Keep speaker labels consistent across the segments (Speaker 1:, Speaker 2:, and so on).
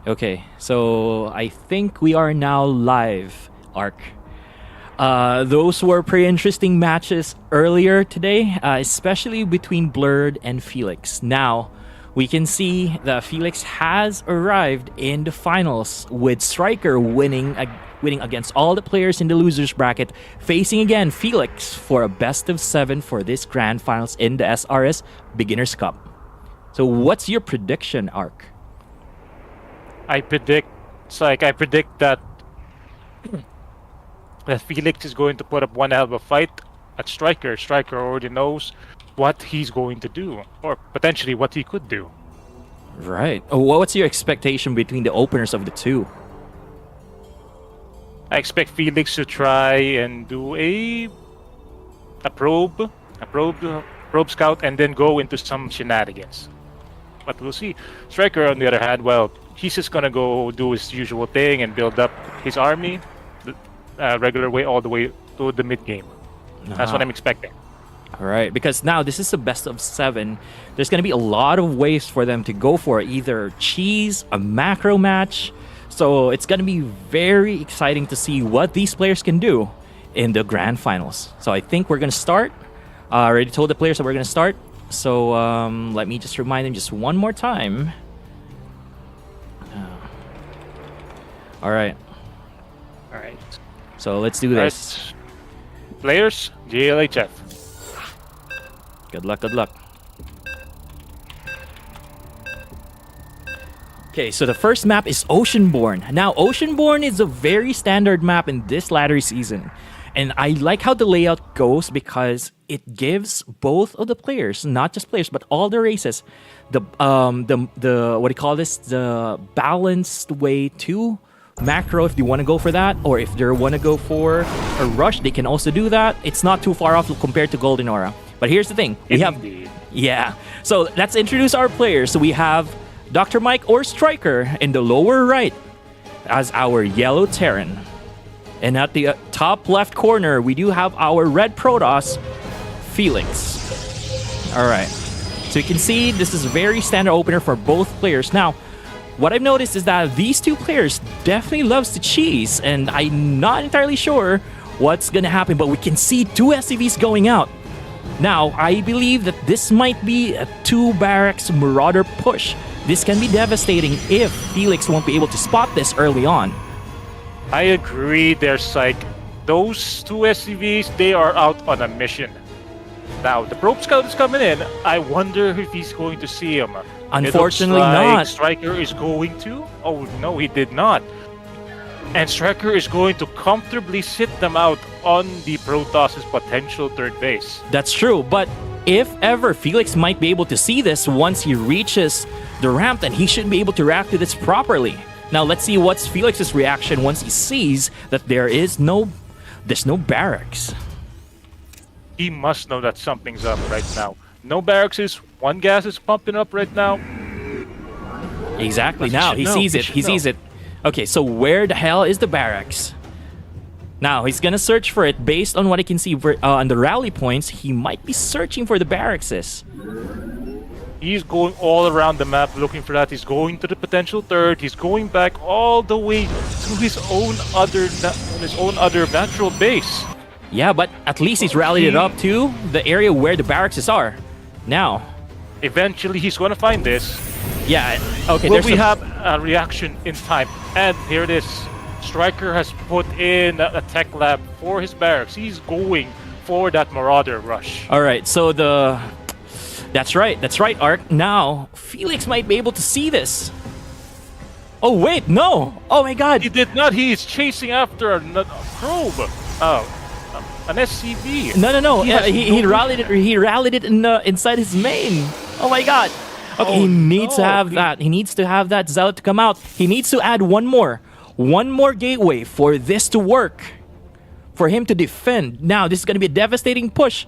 Speaker 1: Okay, so I think we are now live, Ark. Those were pretty interesting matches earlier today, especially between Blurred and Felix. Now, we can see that Felix has arrived in the finals with Stryker winning against all the players in the losers bracket, facing again Felix for a best of 7 for this grand finals in the SRS Beginners Cup. So what's your prediction, Ark?
Speaker 2: I predict that Felix is going to put up one hell of a fight at Stryker. Stryker already knows what he's going to do, or potentially what he could do.
Speaker 1: Right. What's your expectation between the openers of the two?
Speaker 2: I expect Felix to try and do a probe scout, and then go into some shenanigans. But we'll see. Stryker, on the other hand, well, he's just gonna go do his usual thing and build up his army, regular way all the way to the mid game. That's what I'm expecting.
Speaker 1: All right, because now this is a best of 7. There's going to be a lot of ways for them to go for either cheese, a macro match. So it's going to be very exciting to see what these players can do in the grand finals. So I think we're going to start. I already told the players that we're going to start. So let me just remind them just one more time. All right.
Speaker 2: All right.
Speaker 1: So let's do this.
Speaker 2: Right. Players, GLHF.
Speaker 1: Good luck, good luck. Okay, so the first map is Oceanborn. Now, Oceanborn is a very standard map in this ladder season. And I like how the layout goes because it gives both of the players, not just players, but all the races, the what do you call this? The balanced way to macro if they want to go for that, or if they want to go for a rush, they can also do that. It's not too far off compared to Golden Aura. But here's the thing. Yeah. So let's introduce our players. So we have Dr. Mike or Stryker in the lower right as our yellow Terran. And at the top left corner, we do have our red Protoss, Felix. All right. So you can see this is a very standard opener for both players. Now, what I've noticed is that these two players definitely loves to cheese, and I'm not entirely sure what's going to happen, but we can see 2 SCVs going out. Now, I believe that this might be a 2 barracks Marauder push. This can be devastating if Felix won't be able to spot this early on.
Speaker 2: I agree. There's like those 2 SCVs, they are out on a mission. Now, the probe scout is coming in. I wonder if he's going to see him.
Speaker 1: Unfortunately,
Speaker 2: not.
Speaker 1: not.
Speaker 2: Stryker is going to? Oh, no, he did not. And Stryker is going to comfortably sit them out on the Protoss's potential third base.
Speaker 1: That's true, but if ever Felix might be able to see this once he reaches the ramp, then he should be able to react to this properly. Now, let's see what's Felix's reaction once he sees that there's no barracks.
Speaker 2: He must know that something's up right now. No barracks is, 1 gas is pumping up right now.
Speaker 1: Exactly. Now he sees it. He sees it. Okay, so where the hell is the barracks? Now he's gonna search for it based on what he can see on the rally points. He might be searching for the barracks.
Speaker 2: He's going all around the map looking for that. He's going to the potential third. He's going back all the way to his own other natural base.
Speaker 1: Yeah, but at least he's rallied it up to the area where the barracks are. Now,
Speaker 2: eventually he's going to find this.
Speaker 1: Yeah, okay.
Speaker 2: Will we have a reaction in time? And here it is. Stryker has put in a tech lab for his barracks. He's going for that Marauder rush.
Speaker 1: All right, so that's right, Ark. Now, Felix might be able to see this. Oh, wait, no. Oh, my God.
Speaker 2: He did not. He is chasing after a probe. An SCV.
Speaker 1: No. He rallied it. He rallied it inside his main. Oh my God. Okay, he needs to have that. He needs to have that zealot to come out. He needs to add one more gateway for this to work, for him to defend. Now this is going to be a devastating push.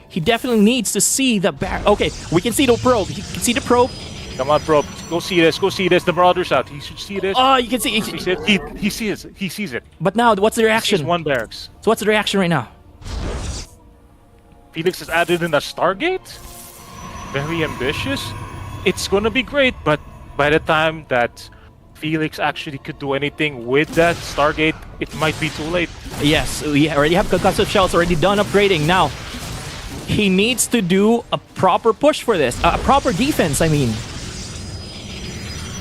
Speaker 1: He definitely needs to see the back. Okay, we can see the probe. He can see the probe.
Speaker 2: Come on, Probe. Go see this. Go see this. The Marauder's out. He should see this.
Speaker 1: Oh, you can see.
Speaker 2: He sees it. He sees it. He sees it.
Speaker 1: But now, what's the
Speaker 2: He's
Speaker 1: reaction?
Speaker 2: one barracks.
Speaker 1: So what's the reaction right now?
Speaker 2: Felix has added in a Stargate. Very ambitious. It's gonna be great, but by the time that Felix actually could do anything with that Stargate, it might be too late.
Speaker 1: Yes, we already have concussive shells already done upgrading. Now, he needs to do a proper push for this. A proper defense, I mean.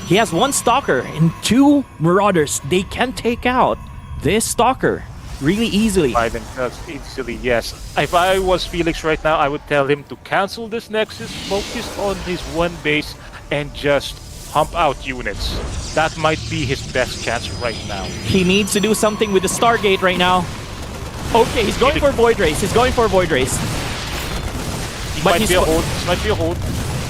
Speaker 1: He has one Stalker and two Marauders. They can take out this Stalker really easily.
Speaker 2: By themselves easily, yes. If I was Felix right now, I would tell him to cancel this Nexus, focus on his one base, and just pump out units. That might be his best chance right now.
Speaker 1: He needs to do something with the Stargate right now. Okay, he's going for Void Race. He's going for Void Race.
Speaker 2: He might be a hold. This might be a hold.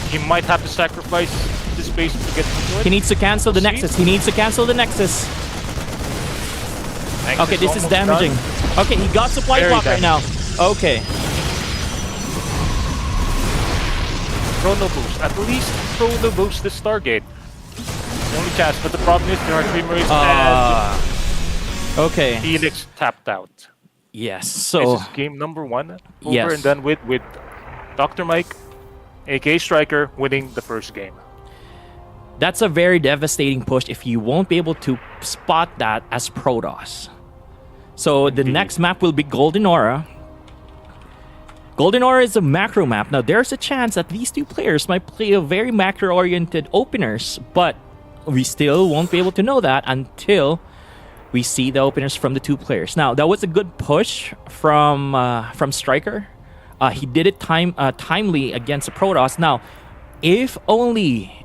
Speaker 2: He might have to sacrifice this base to get into it.
Speaker 1: He needs to cancel the Nexus. He needs to cancel the Nexus. Okay, this is damaging. Done. Okay, he got supply block right now. Okay.
Speaker 2: Chrono boost. At least chrono boost this Stargate. The only chance, but the problem is there are 3 Marines and
Speaker 1: okay.
Speaker 2: Felix tapped out.
Speaker 1: Yes, so
Speaker 2: this is game number 1 over
Speaker 1: yes.
Speaker 2: and done with Dr. Mike, aka Stryker, winning the first game.
Speaker 1: That's a very devastating push if you won't be able to spot that as Protoss. So the next map will be Golden Aura. Golden Aura is a macro map. Now there's a chance that these two players might play a very macro-oriented openers, but we still won't be able to know that until we see the openers from the two players. Now that was a good push from Stryker. He did it timely against the Protoss. Now, if only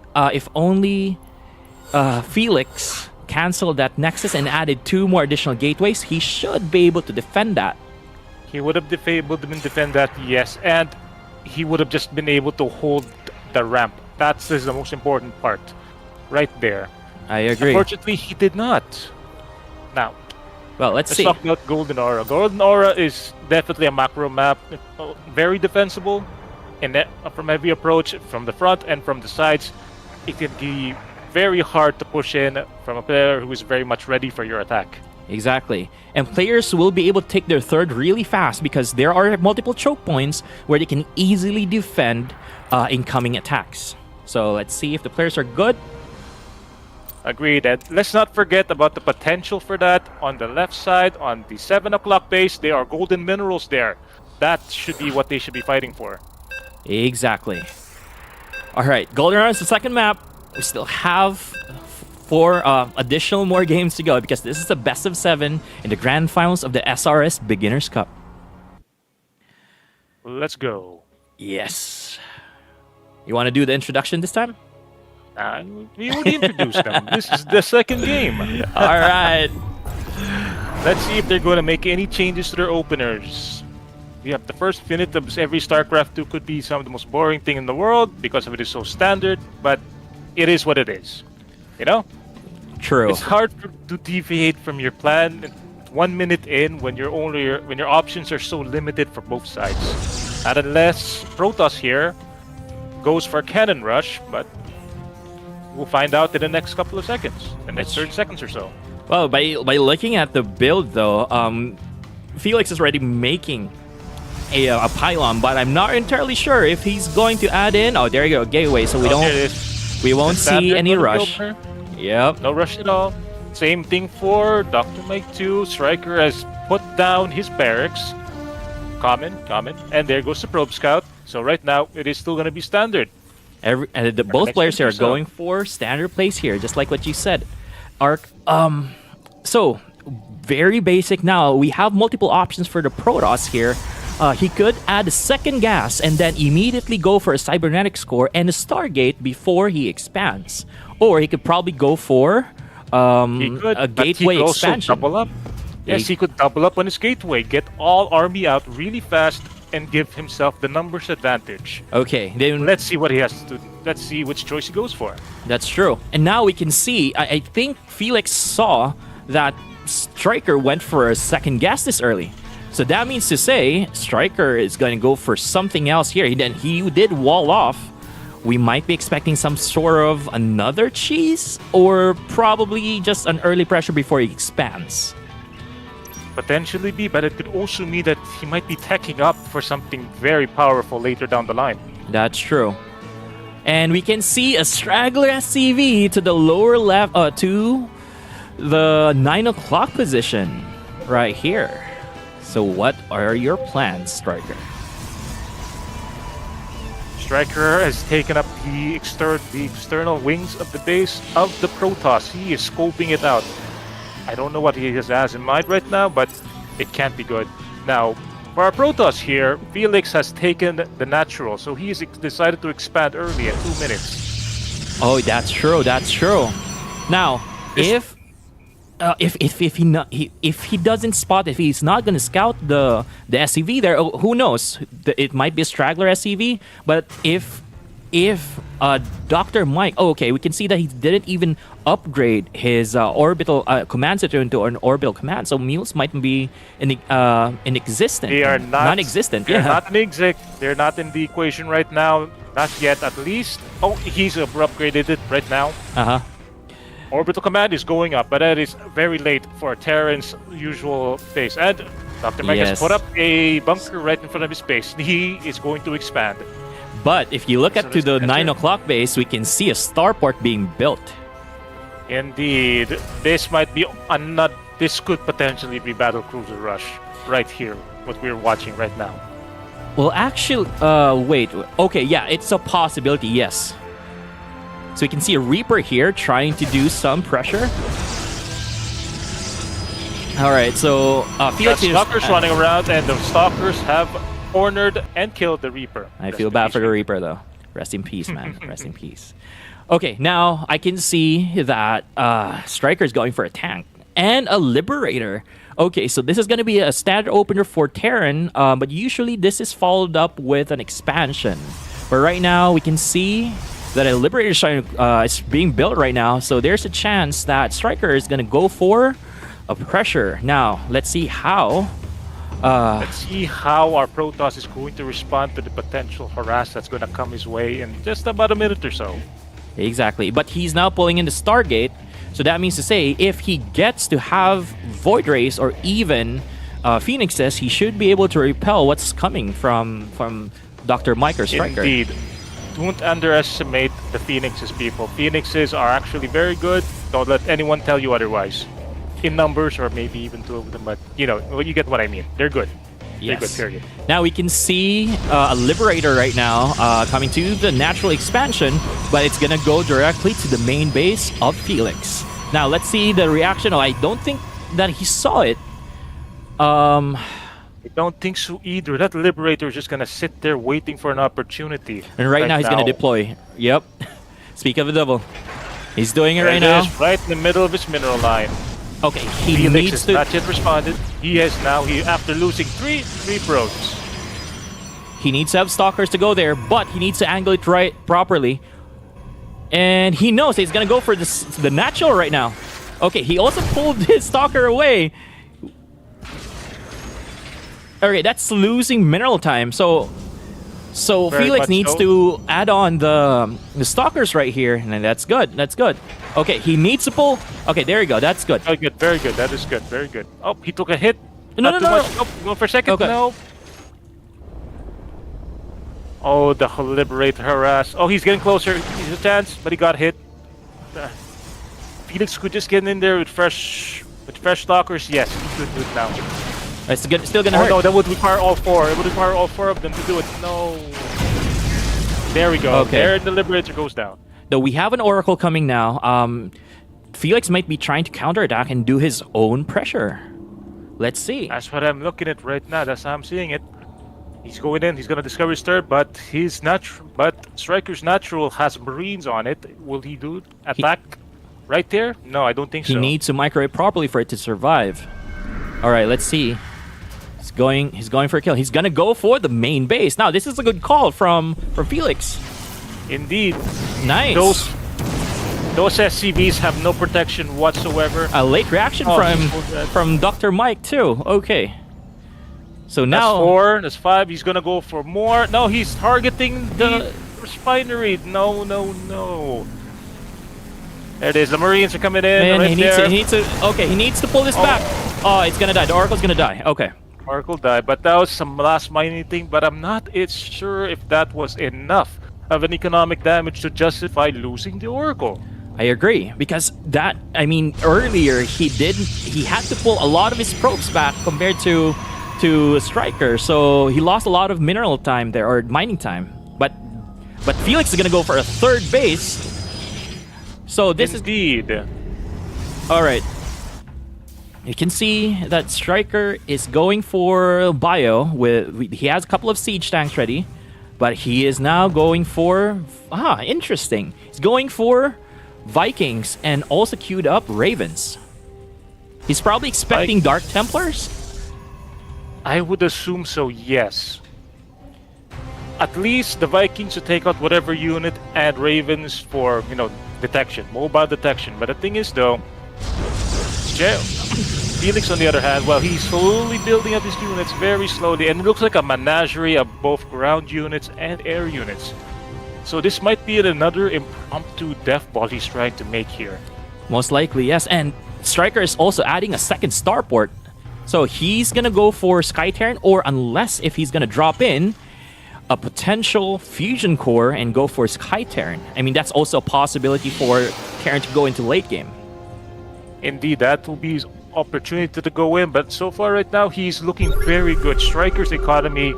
Speaker 1: Felix canceled that Nexus and added 2 more additional gateways, he should be able to defend that.
Speaker 2: He would have been able to defend that, yes, and he would have just been able to hold the ramp. That's the most important part, right there.
Speaker 1: I agree.
Speaker 2: Unfortunately, he did not. Now,
Speaker 1: well, let's see.
Speaker 2: Talk about Golden Aura. Golden Aura is definitely a macro map, very defensible, and from every approach, from the front and from the sides, it can be very hard to push in from a player who is very much ready for your attack.
Speaker 1: Exactly. And players will be able to take their third really fast because there are multiple choke points where they can easily defend incoming attacks. So let's see if the players are good.
Speaker 2: Agreed. And let's not forget about the potential for that. On the left side, on the 7 o'clock base, there are golden minerals there. That should be what they should be fighting for.
Speaker 1: Exactly. All right, Golden Aura is the second map. We still have 4 additional more games to go because this is the best of 7 in the grand finals of the SRS Beginners Cup.
Speaker 2: Let's go.
Speaker 1: Yes. You want to do the introduction this time?
Speaker 2: We already introduced them. This is the second game.
Speaker 1: All right.
Speaker 2: Let's see if they're going to make any changes to their openers. Yeah, the first minute of every StarCraft 2 could be some of the most boring thing in the world because of it is so standard, but it is what it is. You know?
Speaker 1: True.
Speaker 2: It's hard to deviate from your plan 1 minute in when your options are so limited for both sides. Not unless Protoss here goes for Cannon Rush, but we'll find out in the next couple of seconds, the next 30 seconds or so.
Speaker 1: Well, by looking at the build though, Felix is already making a pylon, but I'm not entirely sure if he's going to add in. Oh, there you go, gateway. So we won't see any rush. Yep.
Speaker 2: No rush at all. Same thing for Dr. Mike 2. Stryker has put down his barracks. Common, and there goes the probe scout. So right now it is still going to be standard.
Speaker 1: Both players here are going for standard plays here, just like what you said. Arc. So very basic. Now we have multiple options for the Protoss here. He could add a second gas and then immediately go for a cybernetic score and a Stargate before he expands. Or he could probably go for a gateway expansion.
Speaker 2: Double up. Yes, he could double up on his gateway, get all army out really fast, and give himself the numbers advantage.
Speaker 1: Okay, then
Speaker 2: let's see what he has to. Let's see which choice he goes for.
Speaker 1: That's true. And now we can see. I think Felix saw that Stryker went for a second gas this early. So that means to say Stryker is going to go for something else here. He did wall off we might be expecting some sort of another cheese, or probably just an early pressure before he expands.
Speaker 2: Potentially be, but it could also mean that he might be teching up for something very powerful later down the line.
Speaker 1: That's true. And we can see a straggler SCV to the lower left, to the 9 o'clock position right here. So what are your plans, Stryker?
Speaker 2: Stryker has taken up the external wings of the base of the Protoss. He is scoping it out. I don't know what he has in mind right now, but it can't be good. Now, for our Protoss here, Felix has taken the natural, so he's decided to expand early at 2 minutes.
Speaker 1: Oh, that's true. That's true. Now, if he doesn't spot, if he's not gonna scout the SCV there, who knows? It might be a straggler SCV, but if Dr. Mike, okay, we can see that he didn't even upgrade his orbital command center into an orbital command, so mules might be inexistent.
Speaker 2: They are
Speaker 1: non-existent.
Speaker 2: They're not they're not in the equation right now. Not yet, at least. Oh, he's upgraded it right now. Orbital command is going up, but that is very late for Terran's usual base. And Dr. Mike has put up a bunker right in front of his base. He is going to expand.
Speaker 1: But if you look up to the 9 o'clock base, we can see a starport being built.
Speaker 2: Indeed. This might be this could potentially be battle cruiser rush right here, what we're watching right now.
Speaker 1: Well, actually, wait. Okay, yeah, it's a possibility, yes. So we can see a Reaper here trying to do some pressure. All right, so Felix is...
Speaker 2: Stalkers running around, and the Stalkers have cornered and killed the Reaper.
Speaker 1: I feel bad for the Reaper, though. Rest in peace, man. Rest in peace. Okay, now I can see that Stryker's going for a tank and a Liberator. Okay, so this is going to be a standard opener for Terran, but usually this is followed up with an expansion. But right now, we can see that a Liberator is being built right now, so there's a chance that Stryker is going to go for a pressure. Now, let's see how...
Speaker 2: let's see how our Protoss is going to respond to the potential harass that's going to come his way in just about a minute or so.
Speaker 1: Exactly, but he's now pulling in the Stargate, so that means to say, if he gets to have Void Rays or even Phoenixes, he should be able to repel what's coming from Dr. Mike or Stryker.
Speaker 2: Indeed. Don't underestimate the Phoenixes, people. Phoenixes are actually very good. Don't let anyone tell you otherwise. In numbers, or maybe even two of them, but you get what I mean. They're good.
Speaker 1: Yes.
Speaker 2: They're good, period.
Speaker 1: Now we can see a Liberator right now coming to the natural expansion, but it's gonna go directly to the main base of Felix. Now let's see the reaction. Oh, I don't think that he saw it.
Speaker 2: I don't think so either. That Liberator is just gonna sit there waiting for an opportunity.
Speaker 1: And right now he's gonna deploy. Yep. Speak of the devil. He's doing it right now.
Speaker 2: Right in the middle of his mineral line.
Speaker 1: Okay, he
Speaker 2: Felix
Speaker 1: needs
Speaker 2: has
Speaker 1: to...
Speaker 2: not yet responded. He after losing three probes.
Speaker 1: He needs to have Stalkers to go there, but he needs to angle it right properly. And he knows he's gonna go for the natural right now. Okay, he also pulled his Stalker away. Okay, that's losing mineral time. So Felix needs to add on the Stalkers right here, and that's good. That's good. Okay, he needs to pull. Okay, there you go. That's good.
Speaker 2: Very good. Very good. That is good. Very good. Oh, he took a hit.
Speaker 1: No.
Speaker 2: Oh, go for a second.
Speaker 1: Okay.
Speaker 2: No. Oh, the Liberator harass. Oh, he's getting closer. He's a chance, but he got hit. Felix could just get in there with fresh Stalkers. Yes, he could do it now.
Speaker 1: It's still gonna hurt.
Speaker 2: No, that would require all four. It would require all four of them to do it. No. There we go.
Speaker 1: Okay.
Speaker 2: There, the Liberator goes down.
Speaker 1: Though we have an Oracle coming now. Felix might be trying to counterattack and do his own pressure. Let's see.
Speaker 2: That's what I'm looking at right now. That's how I'm seeing it. He's going in. He's gonna discover his third, but Stryker's natural has Marines on it. Will he do attack right there? No, I don't think so.
Speaker 1: He needs to microwave properly for it to survive. All right, let's see. He's going for a kill. He's gonna go for the main base. Now, this is a good call from Felix.
Speaker 2: Indeed.
Speaker 1: Nice.
Speaker 2: Those SCVs have no protection whatsoever.
Speaker 1: A late reaction from Dr. Mike too. Okay. So now
Speaker 2: that's 4. That's 5. He's gonna go for more. No, he's targeting the refinery. No, no, no. There it is. The Marines are coming in.
Speaker 1: Man,
Speaker 2: Right there.
Speaker 1: he needs to pull this back. Oh, it's gonna die. The Oracle's gonna die. Okay.
Speaker 2: Oracle died, but that was some last mining thing. But I'm not sure if that was enough of an economic damage to justify losing the Oracle.
Speaker 1: I agree, because earlier he had to pull a lot of his probes back compared to Stryker, so he lost a lot of mineral time there, or mining time. But Felix is gonna go for a third base. So this
Speaker 2: Indeed.
Speaker 1: is all right. You can see that Stryker is going for bio. He has a couple of siege tanks ready, but he is now going for interesting. He's going for Vikings and also queued up Ravens. He's probably expecting Dark Templars.
Speaker 2: I would assume so, yes. At least the Vikings to take out whatever unit and Ravens for, detection, mobile detection. But the thing is, though, Felix, on the other hand, well, he's slowly building up his units very slowly, and it looks like a menagerie of both ground units and air units. So this might be another impromptu death ball he's trying to make here.
Speaker 1: Most likely, yes. And Stryker is also adding a second starport. So he's going to go for Sky Terran, or unless if he's going to drop in a potential fusion core and go for Sky Terran. I mean, that's also a possibility for Terran to go into late game.
Speaker 2: Indeed, that will be his opportunity to go in, but so far right now, he's looking very good. Stryker's economy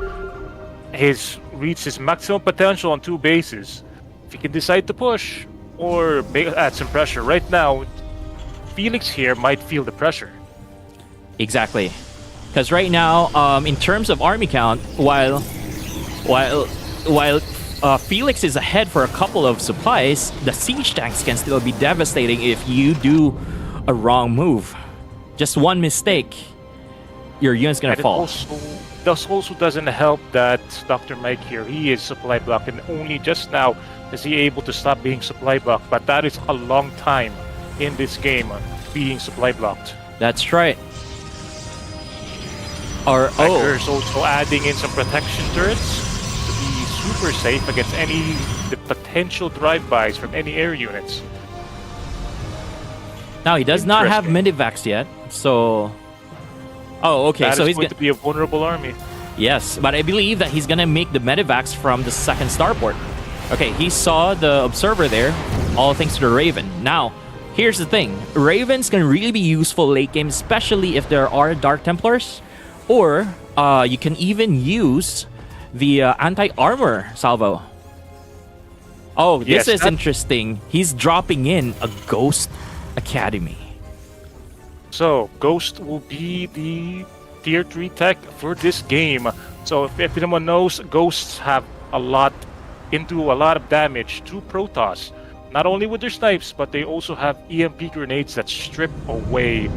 Speaker 2: has reached his maximum potential on two bases. If he can decide to push or add some pressure, right now, Felix here might feel the pressure.
Speaker 1: Exactly. Because right now, in terms of army count, while Felix is ahead for a couple of supplies, the siege tanks can still be devastating if you do a wrong move. Just one mistake, your unit's gonna fall.
Speaker 2: This also doesn't help that Dr. Mike here, he is supply block, and only just now is he able to stop being supply blocked. But that is a long time in this game, being supply blocked.
Speaker 1: That's right.
Speaker 2: Stryker's also adding in some protection turrets to be super safe against the potential drive-bys from any air units.
Speaker 1: Now he does not have Medivacs yet, so. Oh, okay.
Speaker 2: That
Speaker 1: so
Speaker 2: is
Speaker 1: he's
Speaker 2: going to be a vulnerable army.
Speaker 1: Yes, but I believe that he's gonna make the Medivacs from the second starport. Okay, he saw the observer there, all thanks to the Raven. Now, here's the thing: Ravens can really be useful late game, especially if there are Dark Templars, or you can even use the anti-armor salvo. Oh, this is interesting. He's dropping in a Ghost Academy.
Speaker 2: So, Ghost will be the Tier 3 tech for this game. So, if anyone knows, Ghosts have a lot of damage to Protoss. Not only with their snipes, but they also have EMP grenades that strip away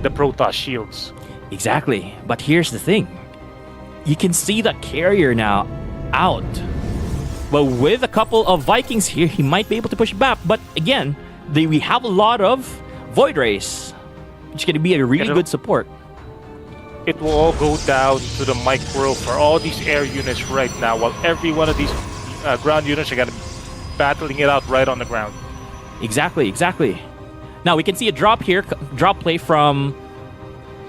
Speaker 2: the Protoss shields.
Speaker 1: Exactly. But here's the thing. You can see the carrier now out. But with a couple of Vikings here, he might be able to push back. But again, we have a lot of Void Rays, which is going to be a really good support.
Speaker 2: It will all go down to the micro for all these air units right now, while every one of these ground units are going to be battling it out right on the ground.
Speaker 1: Exactly, exactly. Now we can see a drop here, drop play from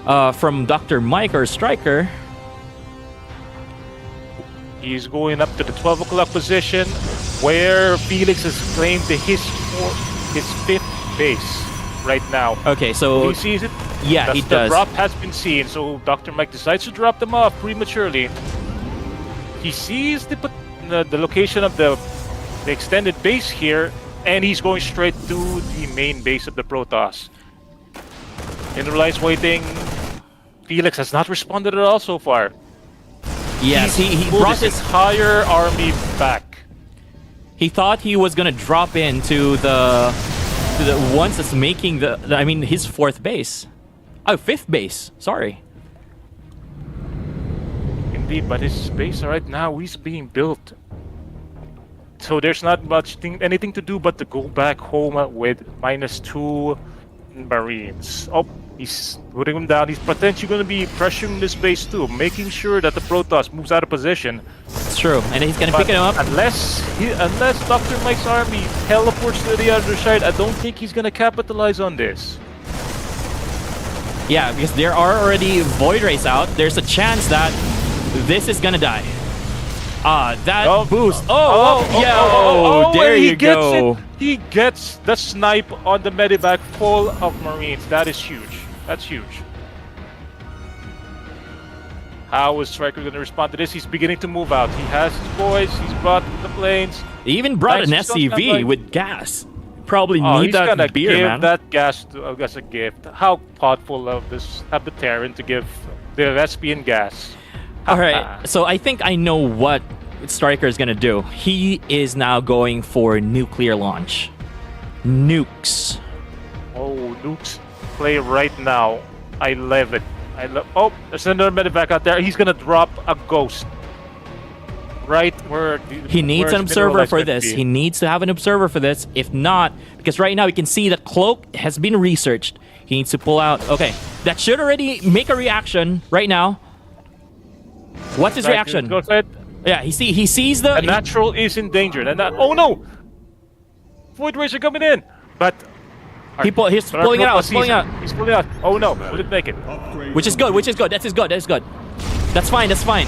Speaker 1: Dr. Mike or Stryker.
Speaker 2: He's going up to the 12 o'clock position, where Felix has claimed his fifth base right now.
Speaker 1: Okay, so
Speaker 2: he sees it.
Speaker 1: Yeah, he does.
Speaker 2: The drop has been seen, so Dr. Mike decides to drop them off prematurely. He sees the location of the extended base here, and he's going straight to the main base of the Protoss. Interlines waiting. Felix has not responded at all so far.
Speaker 1: Yes, he brought his
Speaker 2: entire army back.
Speaker 1: He thought he was gonna drop into the ones that's making his fourth base. Oh, fifth base. Sorry.
Speaker 2: Indeed, but his base right now is being built. So there's not much anything to do but to go back home with -2 Marines. Oh, he's putting them down. He's potentially going to be pressuring this base too, making sure that the Protoss moves out of position.
Speaker 1: That's true. And he's gonna pick him up.
Speaker 2: Unless Dr. Mike's army teleports to the other side, I don't think he's gonna capitalize on this.
Speaker 1: Yeah, because there are already Void Rays out. There's a chance that this is gonna die. That boost. There you go.
Speaker 2: He gets the snipe on the medivac full of Marines. That is huge. That's huge. How is Stryker going to respond to this? He's beginning to move out. He has his boys. He's brought the planes.
Speaker 1: He even brought an SCV with gas. Probably need that beer,
Speaker 2: give
Speaker 1: man.
Speaker 2: that gas as a gift. How thoughtful of the Terran to give the Vespian gas.
Speaker 1: All right, so I think I know what Stryker is going to do. He is now going for nuclear launch. Nukes.
Speaker 2: Oh, nukes play right now. I love it. Oh, there's another medevac out there. He's going to drop a ghost. Right where...
Speaker 1: He needs an observer for this. He needs to have an observer for this. If not, because right now we can see that Cloak has been researched. He needs to pull out... Okay, that should already make a reaction right now. What's his reaction?
Speaker 2: Go ahead.
Speaker 1: Yeah, he sees the...
Speaker 2: The natural is in danger. Oh no! Void Rays are coming in! But...
Speaker 1: He's pulling it out. He's pulling out.
Speaker 2: He's pulling out. Oh no, we didn't make it.
Speaker 1: Which is good. That's good. That's fine.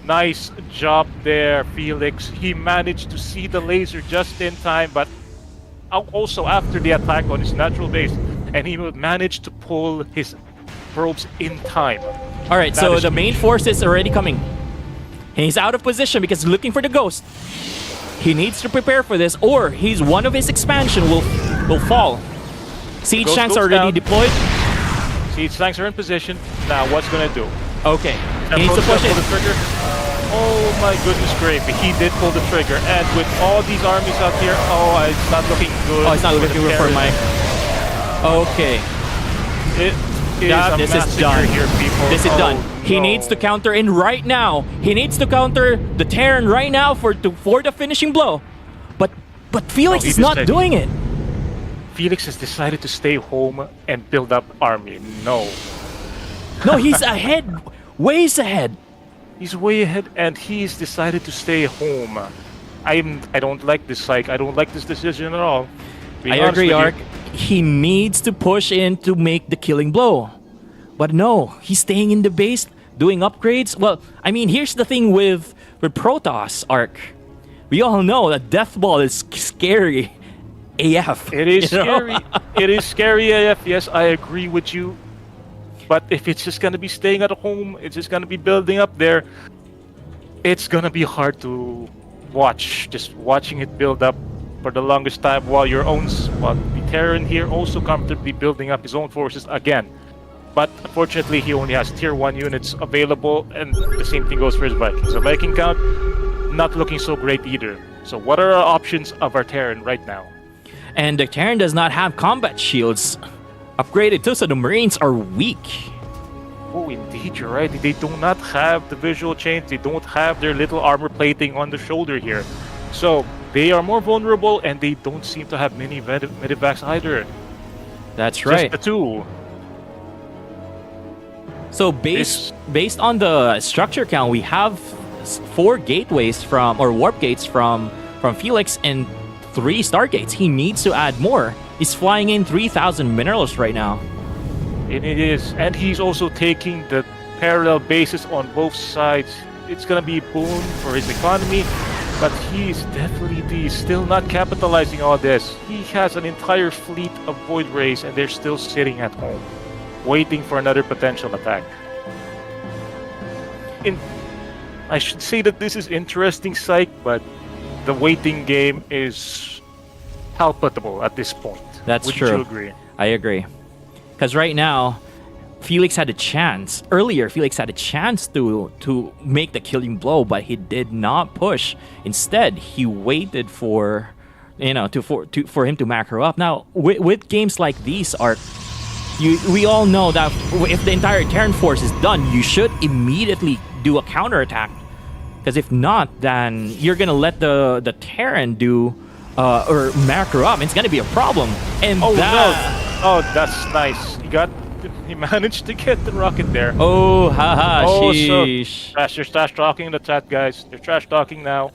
Speaker 2: Nice job there, Felix. He managed to see the laser just in time, but also after the attack on his natural base, and he managed to pull his probes in time.
Speaker 1: All right, so the main force is already coming. And he's out of position because he's looking for the ghost. He needs to prepare for this, or one of his expansion will fall. Siege tanks are already deployed.
Speaker 2: Siege tanks are in position. Now, what's gonna do?
Speaker 1: Okay, he needs to push it.
Speaker 2: The trigger. Oh my goodness gracious, he did pull the trigger, and with all these armies out here, it's not looking good.
Speaker 1: Oh, it's not looking good for Mike. Okay. This is done.
Speaker 2: Here, people.
Speaker 1: This is done. He needs to counter in right now. He needs to counter the Terran right now for the finishing blow. But Felix is not doing it.
Speaker 2: Felix has decided to stay home and build up army. No,
Speaker 1: he's ahead, ways ahead.
Speaker 2: He's way ahead, and he's decided to stay home. I don't like this psych. I don't like this decision at all.
Speaker 1: I agree, Ark. He needs to push in to make the killing blow. But no, he's staying in the base, doing upgrades. Well, I mean, here's the thing with Protoss, Ark. We all know that Death Ball is scary AF.
Speaker 2: It is scary. It is scary AF. Yes, I agree with you. But if it's just going to be staying at home, it's just going to be building up there, it's going to be hard to watch. Just watching it build up for the longest time while the Terran here also comfortably building up his own forces again. But unfortunately, he only has tier 1 units available, and the same thing goes for his Vikings. The Viking count, not looking so great either. So what are our options of our Terran right now?
Speaker 1: And the Terran does not have combat shields upgraded too, so the Marines are weak.
Speaker 2: Oh, indeed, you're right. They do not have the visual chains. They don't have their little armor plating on the shoulder here. So they are more vulnerable, and they don't seem to have many medivacs either.
Speaker 1: That's right.
Speaker 2: Just the two.
Speaker 1: So based on the structure count, we have 4 gateways warp gates from Felix and 3 stargates. He needs to add more. He's flying in 3,000 minerals right now.
Speaker 2: It is, and he's also taking the parallel bases on both sides. It's gonna be a boon for his economy, but he's definitely still not capitalizing on this. He has an entire fleet of Void Rays, and they're still sitting at home, waiting for another potential attack. I should say that this is interesting, Psych, but the waiting game is palpable at this point.
Speaker 1: That's true.
Speaker 2: Would you agree?
Speaker 1: I agree. Because right now, Felix had a chance. Earlier, Felix had a chance to make the killing blow, but he did not push. Instead, he waited for for him to macro up. Now, with games like these, we all know that if the entire Terran force is done, you should immediately do a counterattack. Because if not, then you're gonna let the Terran do or macro up. It's gonna be a problem. And
Speaker 2: no! Oh, that's nice. He managed to get the rocket there.
Speaker 1: Oh, haha,
Speaker 2: Oh, so
Speaker 1: sheesh.
Speaker 2: they're trash talking in the chat, guys. They're trash talking now.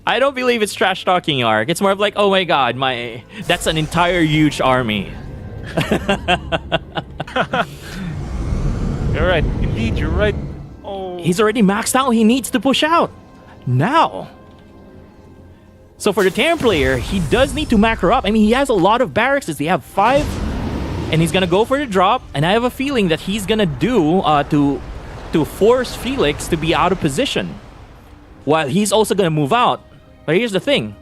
Speaker 1: I don't believe it's trash talking, Ark. It's more of like, oh my god, that's an entire huge army.
Speaker 2: You're right. Indeed, you're right. Oh,
Speaker 1: He's already maxed out. He needs to push out now. So for the Terran player, he does need to macro up. I mean, he has a lot of barracks. They have 5, and he's gonna go for the drop. And I have a feeling that he's gonna do to force Felix to be out of position, while he's also gonna move out. But here's the thing: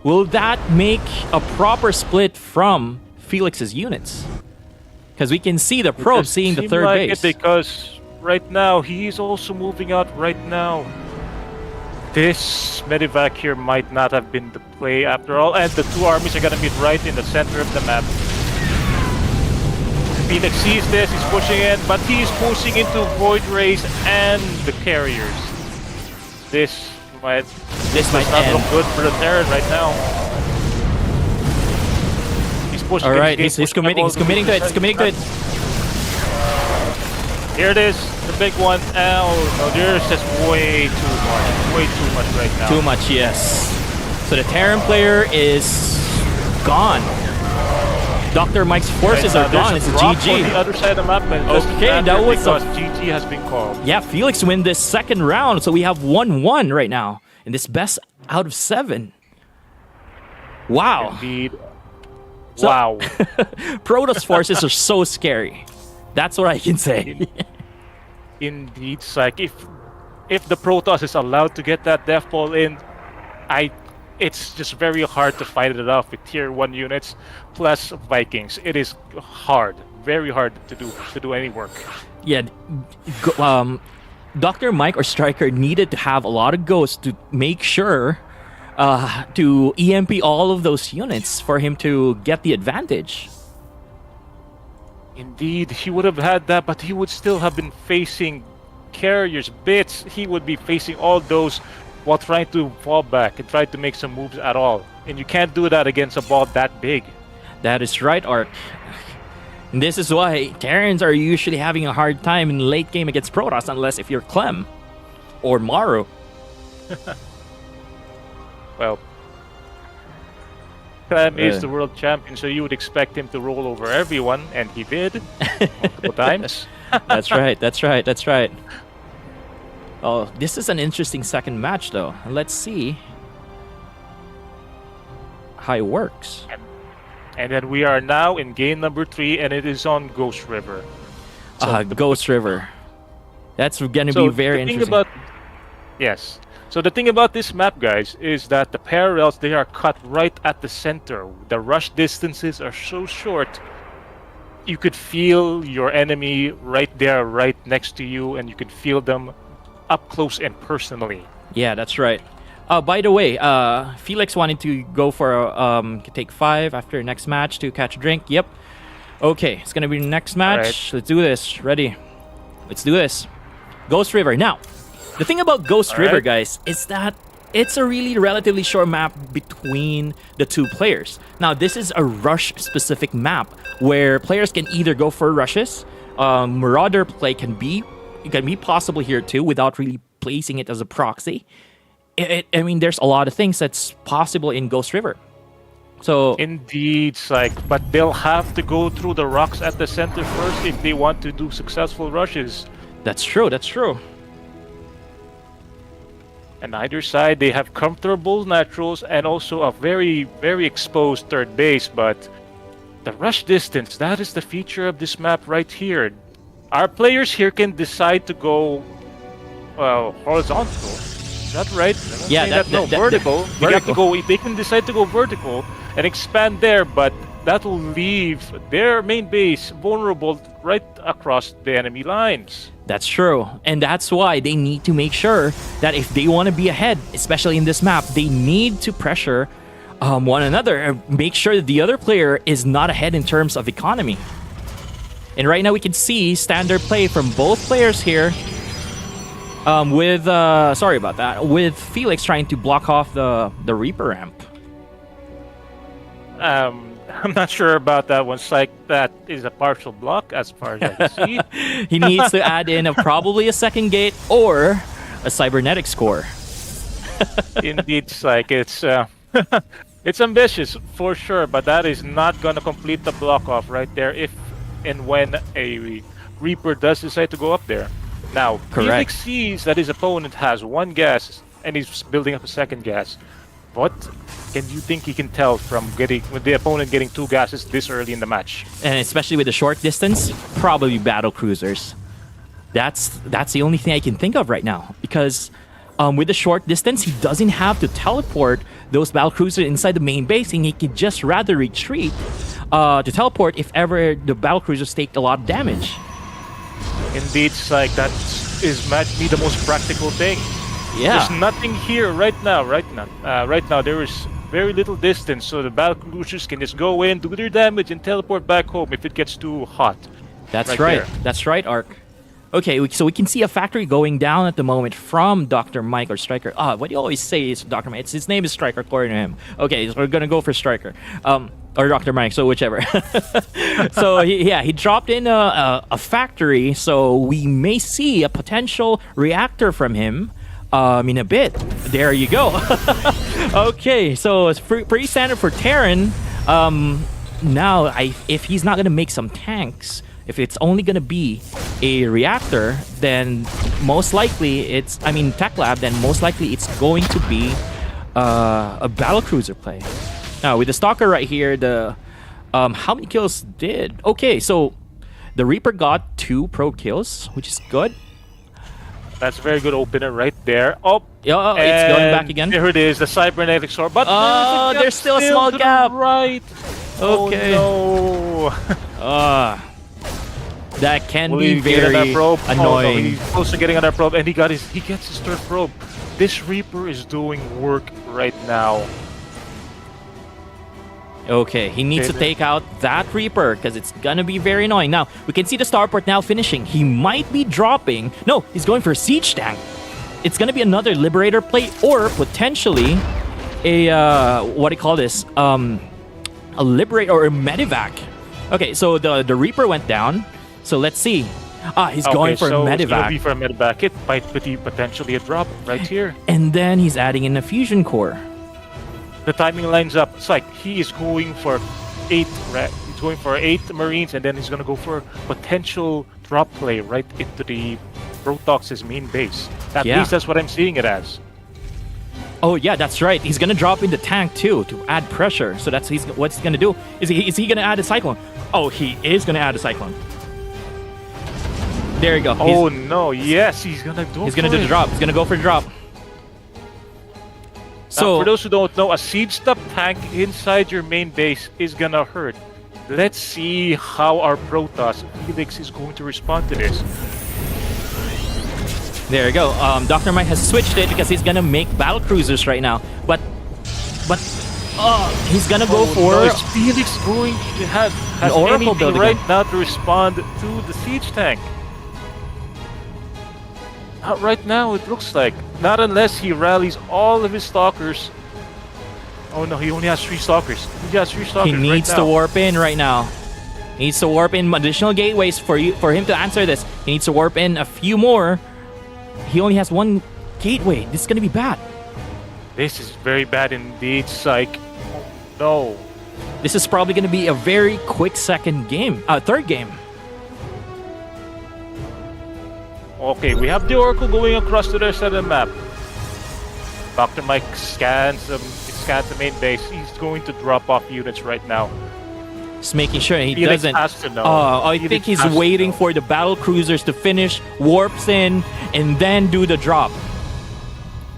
Speaker 1: will that make a proper split from Felix's units? Because we can see the probe seeing the third
Speaker 2: like
Speaker 1: base.
Speaker 2: It because right now he's also moving out. Right now, this medevac here might not have been the play after all, and the two armies are gonna meet right in the center of the map. Felix sees this, he's pushing in, but he's pushing into Void Rays and the carriers. This might not
Speaker 1: end.
Speaker 2: look good for the Terran right now. He's pushing.
Speaker 1: All right, he's committing. He's committing to it. He's committing to it.
Speaker 2: Here it is, the big one. Oh, no, there's just way too much. Way too much right now.
Speaker 1: Too much, yes. So the Terran player is gone. Dr. Mike's forces are gone. It's a
Speaker 2: drop
Speaker 1: GG.
Speaker 2: on the other side of the map, and just
Speaker 1: Okay, that
Speaker 2: standard
Speaker 1: was
Speaker 2: because GG has been called.
Speaker 1: Yeah, Felix win this second round, so we have 1-1 right now in this best out of 7. Wow.
Speaker 2: Indeed.
Speaker 1: So-
Speaker 2: Wow.
Speaker 1: Protoss forces are so scary. That's what I can say.
Speaker 2: Indeed, Psych. If the Protoss is allowed to get that death ball in, it's just very hard to fight it off with tier 1 units plus Vikings. It is hard, very hard to do any work.
Speaker 1: Yeah, Dr. Mike or Stryker needed to have a lot of ghosts to make sure to EMP all of those units for him to get the advantage.
Speaker 2: Indeed, he would have had that, but he would still have been facing carriers, bits. He would be facing all those while trying to fall back and try to make some moves at all. And you can't do that against a ball that big.
Speaker 1: That is right, Ark. And this is why Terrans are usually having a hard time in late game against Protoss, unless if you're Clem or Maru.
Speaker 2: Well, Clem is the world champion, so you would expect him to roll over everyone, and he did multiple times.
Speaker 1: That's right, that's right, that's right. Oh, this is an interesting second match, though. Let's see how it works.
Speaker 2: And then we are now in game number 3, and it is on Ghost River.
Speaker 1: Ghost River. That's going to be very interesting.
Speaker 2: Yes. So the thing about this map, guys, is that the parallels, they are cut right at the center. The rush distances are so short. You could feel your enemy right there, right next to you, and you could feel them up close and personally.
Speaker 1: Yeah, that's right. By the way, Felix wanted to go for take 5 after next match to catch a drink. Yep. Okay, it's gonna be the next match.
Speaker 2: Right.
Speaker 1: Let's do this. Ready? Let's do this. Ghost River. Now, the thing about Ghost River, guys, is that it's a really relatively short map between the two players. Now, this is a rush-specific map where players can either go for rushes. Marauder play can be possible here too, without really placing it as a proxy. I mean, there's a lot of things that's possible in Ghost River. So
Speaker 2: Indeed, but they'll have to go through the rocks at the center first if they want to do successful rushes.
Speaker 1: that's true. That's true.
Speaker 2: And either side, they have comfortable naturals and also a very, very exposed third base. But the rush distance, that is the feature of this map right here. Our players here can decide to go horizontal. Is that right?
Speaker 1: Yeah,
Speaker 2: vertical. They can decide to go vertical and expand there, but that will leave their main base vulnerable right across the enemy lines.
Speaker 1: That's true. And that's why they need to make sure that if they want to be ahead, especially in this map, they need to pressure one another and make sure that the other player is not ahead in terms of economy. And right now we can see standard play from both players here. With Felix trying to block off the Reaper ramp.
Speaker 2: I'm not sure about that one. Psych, that is a partial block as far as I can see.
Speaker 1: He needs to add in probably a second gate or a cybernetic score.
Speaker 2: Indeed, Psych. It's it's ambitious for sure, but that is not gonna complete the block off right there if and when a Reaper does decide to go up there. Now,
Speaker 1: Correct.
Speaker 2: Felix sees that his opponent has one gas and he's building up a second gas. What can you think he can tell from with the opponent getting two gases this early in the match?
Speaker 1: And especially with the short distance, probably battle cruisers. That's the only thing I can think of right now. Because with the short distance, he doesn't have to teleport those battle cruisers inside the main base, and he can just rather retreat to teleport if ever the battle cruisers take a lot of damage.
Speaker 2: Indeed, Psych, that might be the most practical thing.
Speaker 1: Yeah.
Speaker 2: There's nothing here right now. Right now, there is very little distance, so the battle cruisers can just go in, do their damage, and teleport back home if it gets too hot.
Speaker 1: That's right.
Speaker 2: There.
Speaker 1: That's right, Ark. Okay, so we can see a factory going down at the moment from Dr. Mike or Stryker. What do you always say is Dr. Mike? His name is Stryker, according to him. Okay, so we're gonna go for Stryker. Or Dr. Mike, so whichever. So he dropped in a factory, so we may see a potential reactor from him in a bit. There you go. Okay, so it's pretty standard for Terran. Now, if he's not gonna make some tanks, if it's only gonna be a reactor, then most likely Tech Lab, then most likely it's going to be a battlecruiser play. Now with the Stalker right here, how many kills did? Okay, so the Reaper got 2 probe kills, which is good.
Speaker 2: That's a very good opener right there. Oh,
Speaker 1: It's going back again.
Speaker 2: Here it is, the cybernetic sword. But
Speaker 1: there's still a small
Speaker 2: to the
Speaker 1: gap.
Speaker 2: Right.
Speaker 1: Okay.
Speaker 2: Oh no.
Speaker 1: That can
Speaker 2: Will
Speaker 1: be
Speaker 2: he get on that
Speaker 1: very
Speaker 2: probe?
Speaker 1: annoying.
Speaker 2: Oh, no, he's close to getting on that probe, and he gets his third probe. This Reaper is doing work right now.
Speaker 1: Okay, he needs to take out that Reaper because it's gonna be very annoying. Now, we can see the starport now finishing. He might be dropping. No, he's going for a siege tank. It's gonna be another Liberator play or potentially a, what do you call this? A Liberator or a Medivac. Okay, so the Reaper went down. So let's see. He's going for a Medivac.
Speaker 2: It's gonna be for a Medivac. It might be potentially a drop right here.
Speaker 1: And then he's adding in a fusion core.
Speaker 2: The timing lines up. It's like he is going for 8. He's going for 8 Marines, and then he's gonna go for potential drop play right into the Protox's main base. At least that's what I'm seeing it as.
Speaker 1: Oh yeah, that's right. He's gonna drop in the tank too to add pressure. So that's what he's gonna do. Is he gonna add a Cyclone? Oh, he is gonna add a Cyclone. There you go.
Speaker 2: Oh no! Yes, he's gonna do.
Speaker 1: He's gonna do the drop. He's gonna go for the drop. So
Speaker 2: now, for those who don't know, a siege stop tank inside your main base is gonna hurt. Let's see how our Protoss Felix is going to respond to this.
Speaker 1: There you go. Dr. Mike has switched it because he's gonna make battle cruisers right now. But he's gonna go for.
Speaker 2: No, is Felix going to has
Speaker 1: an Oracle
Speaker 2: anything
Speaker 1: build
Speaker 2: right
Speaker 1: again
Speaker 2: now to respond to the siege tank? Not right now, it looks like. Not unless he rallies all of his stalkers. Oh no, he only has 3 stalkers. He has 3 stalkers.
Speaker 1: He needs to warp in right now. He needs to warp in additional gateways for him to answer this. He needs to warp in a few more. He only has 1 gateway. This is gonna be bad.
Speaker 2: This is very bad indeed, Psych. Oh, no.
Speaker 1: This is probably gonna be a very quick third game.
Speaker 2: Okay, we have the Oracle going across to their side of the map. Dr. Mike scans the main base. He's going to drop off units right now.
Speaker 1: Just making sure he
Speaker 2: Felix
Speaker 1: doesn't.
Speaker 2: has to know.
Speaker 1: I think he's waiting for the battle cruisers to finish, warps in, and then do the drop.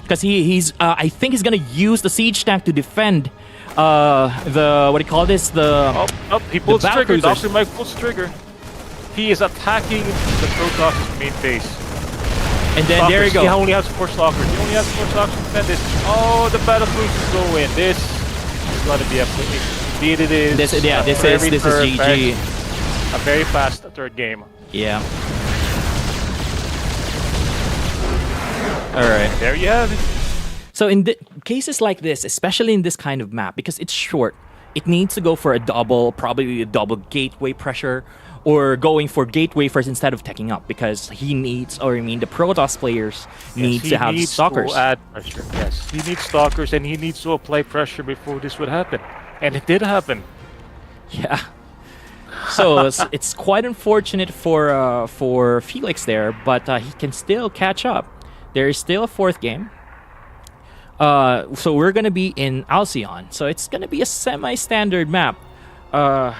Speaker 1: Because I think he's gonna use the siege tank to defend the what do you call this?
Speaker 2: He pulls the trigger. Dr. Mike pulls the trigger. He is attacking the Protoss's main base.
Speaker 1: And then there you go.
Speaker 2: He only has 4 stalkers. He only has 4 stalkers to defend this. Oh, the battle cruisers go in. This is gonna be a indeed it is.
Speaker 1: This is GG.
Speaker 2: A very fast third game.
Speaker 1: Yeah. All right.
Speaker 2: There you have it.
Speaker 1: So in cases like this, especially in this kind of map, because it's short, it needs to go for a double, probably a double gateway pressure, or going for gateway first instead of taking up, because he needs, or I mean, the Protoss players
Speaker 2: Yes,
Speaker 1: needs to have
Speaker 2: needs
Speaker 1: stalkers.
Speaker 2: to add pressure. Yes, he needs stalkers, and he needs to apply pressure before this would happen. And it did happen.
Speaker 1: Yeah. So it's quite unfortunate for Felix there, but he can still catch up. There is still a fourth game. So we're gonna be in Alcyon. So it's gonna be a semi-standard map.
Speaker 2: All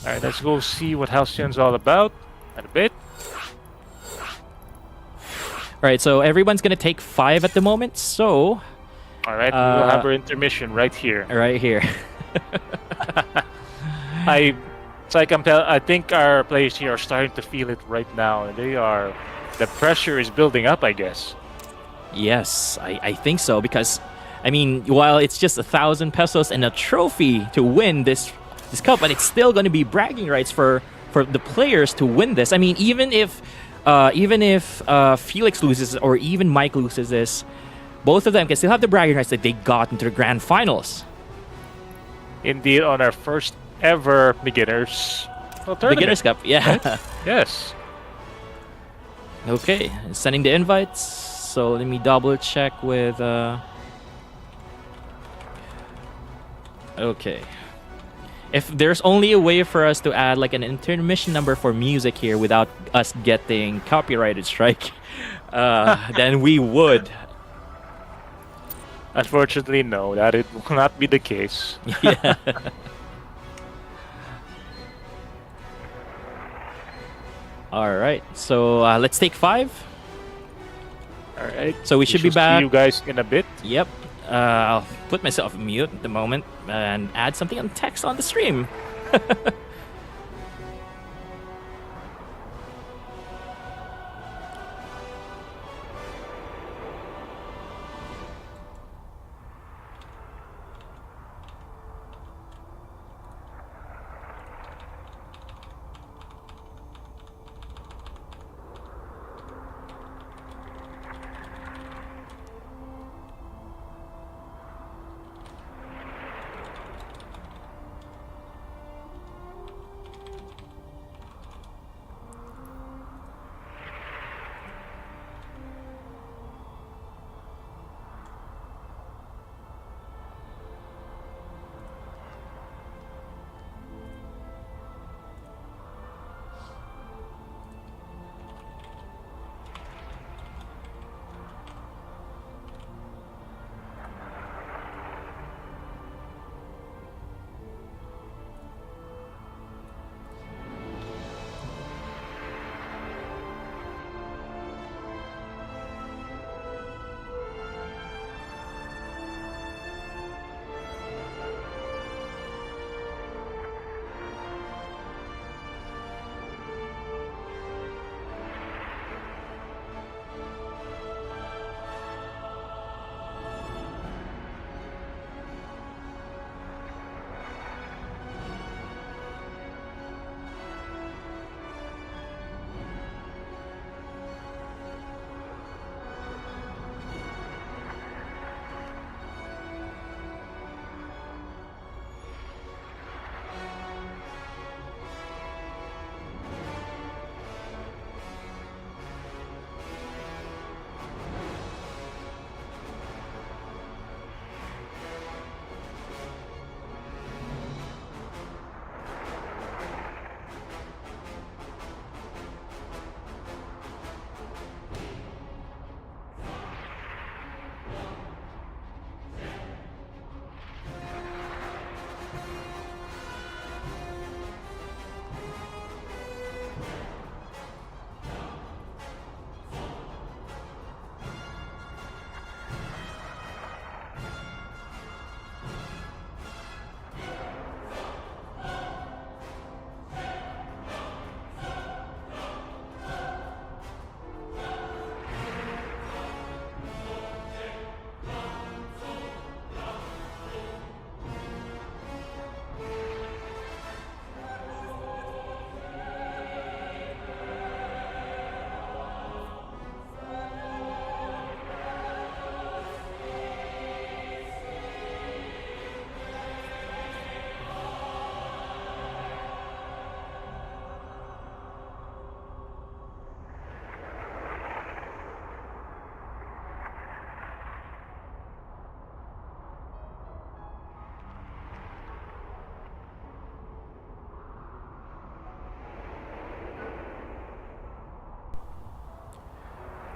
Speaker 2: right, let's go see what Halcyon's all about in a bit.
Speaker 1: All right, so everyone's gonna take 5 at the moment. So
Speaker 2: All right, we'll have our intermission right here.
Speaker 1: right here.
Speaker 2: I think our players here are starting to feel it right now. The pressure is building up, I guess.
Speaker 1: Yes, I think so, because I mean, while it's just 1,000 pesos and a trophy to win this cup, but it's still going to be bragging rights for the players to win this. I mean, even if Felix loses or even Mike loses this, both of them can still have the bragging rights that they got into the grand finals.
Speaker 2: Indeed, on our first ever beginners tournament.
Speaker 1: Beginners Cup, yeah.
Speaker 2: Right? Yes.
Speaker 1: Okay, sending the invites. So let me double check with. Okay. If there's only a way for us to add like an intermission number for music here without us getting copyrighted strike, then we would.
Speaker 2: Unfortunately, no, that it will not be the case.
Speaker 1: Yeah. All right. So let's take 5.
Speaker 2: All right.
Speaker 1: So we should be
Speaker 2: shall
Speaker 1: back.
Speaker 2: See you guys in a bit.
Speaker 1: Yep. I'll put myself on mute at the moment and add something on text on the stream.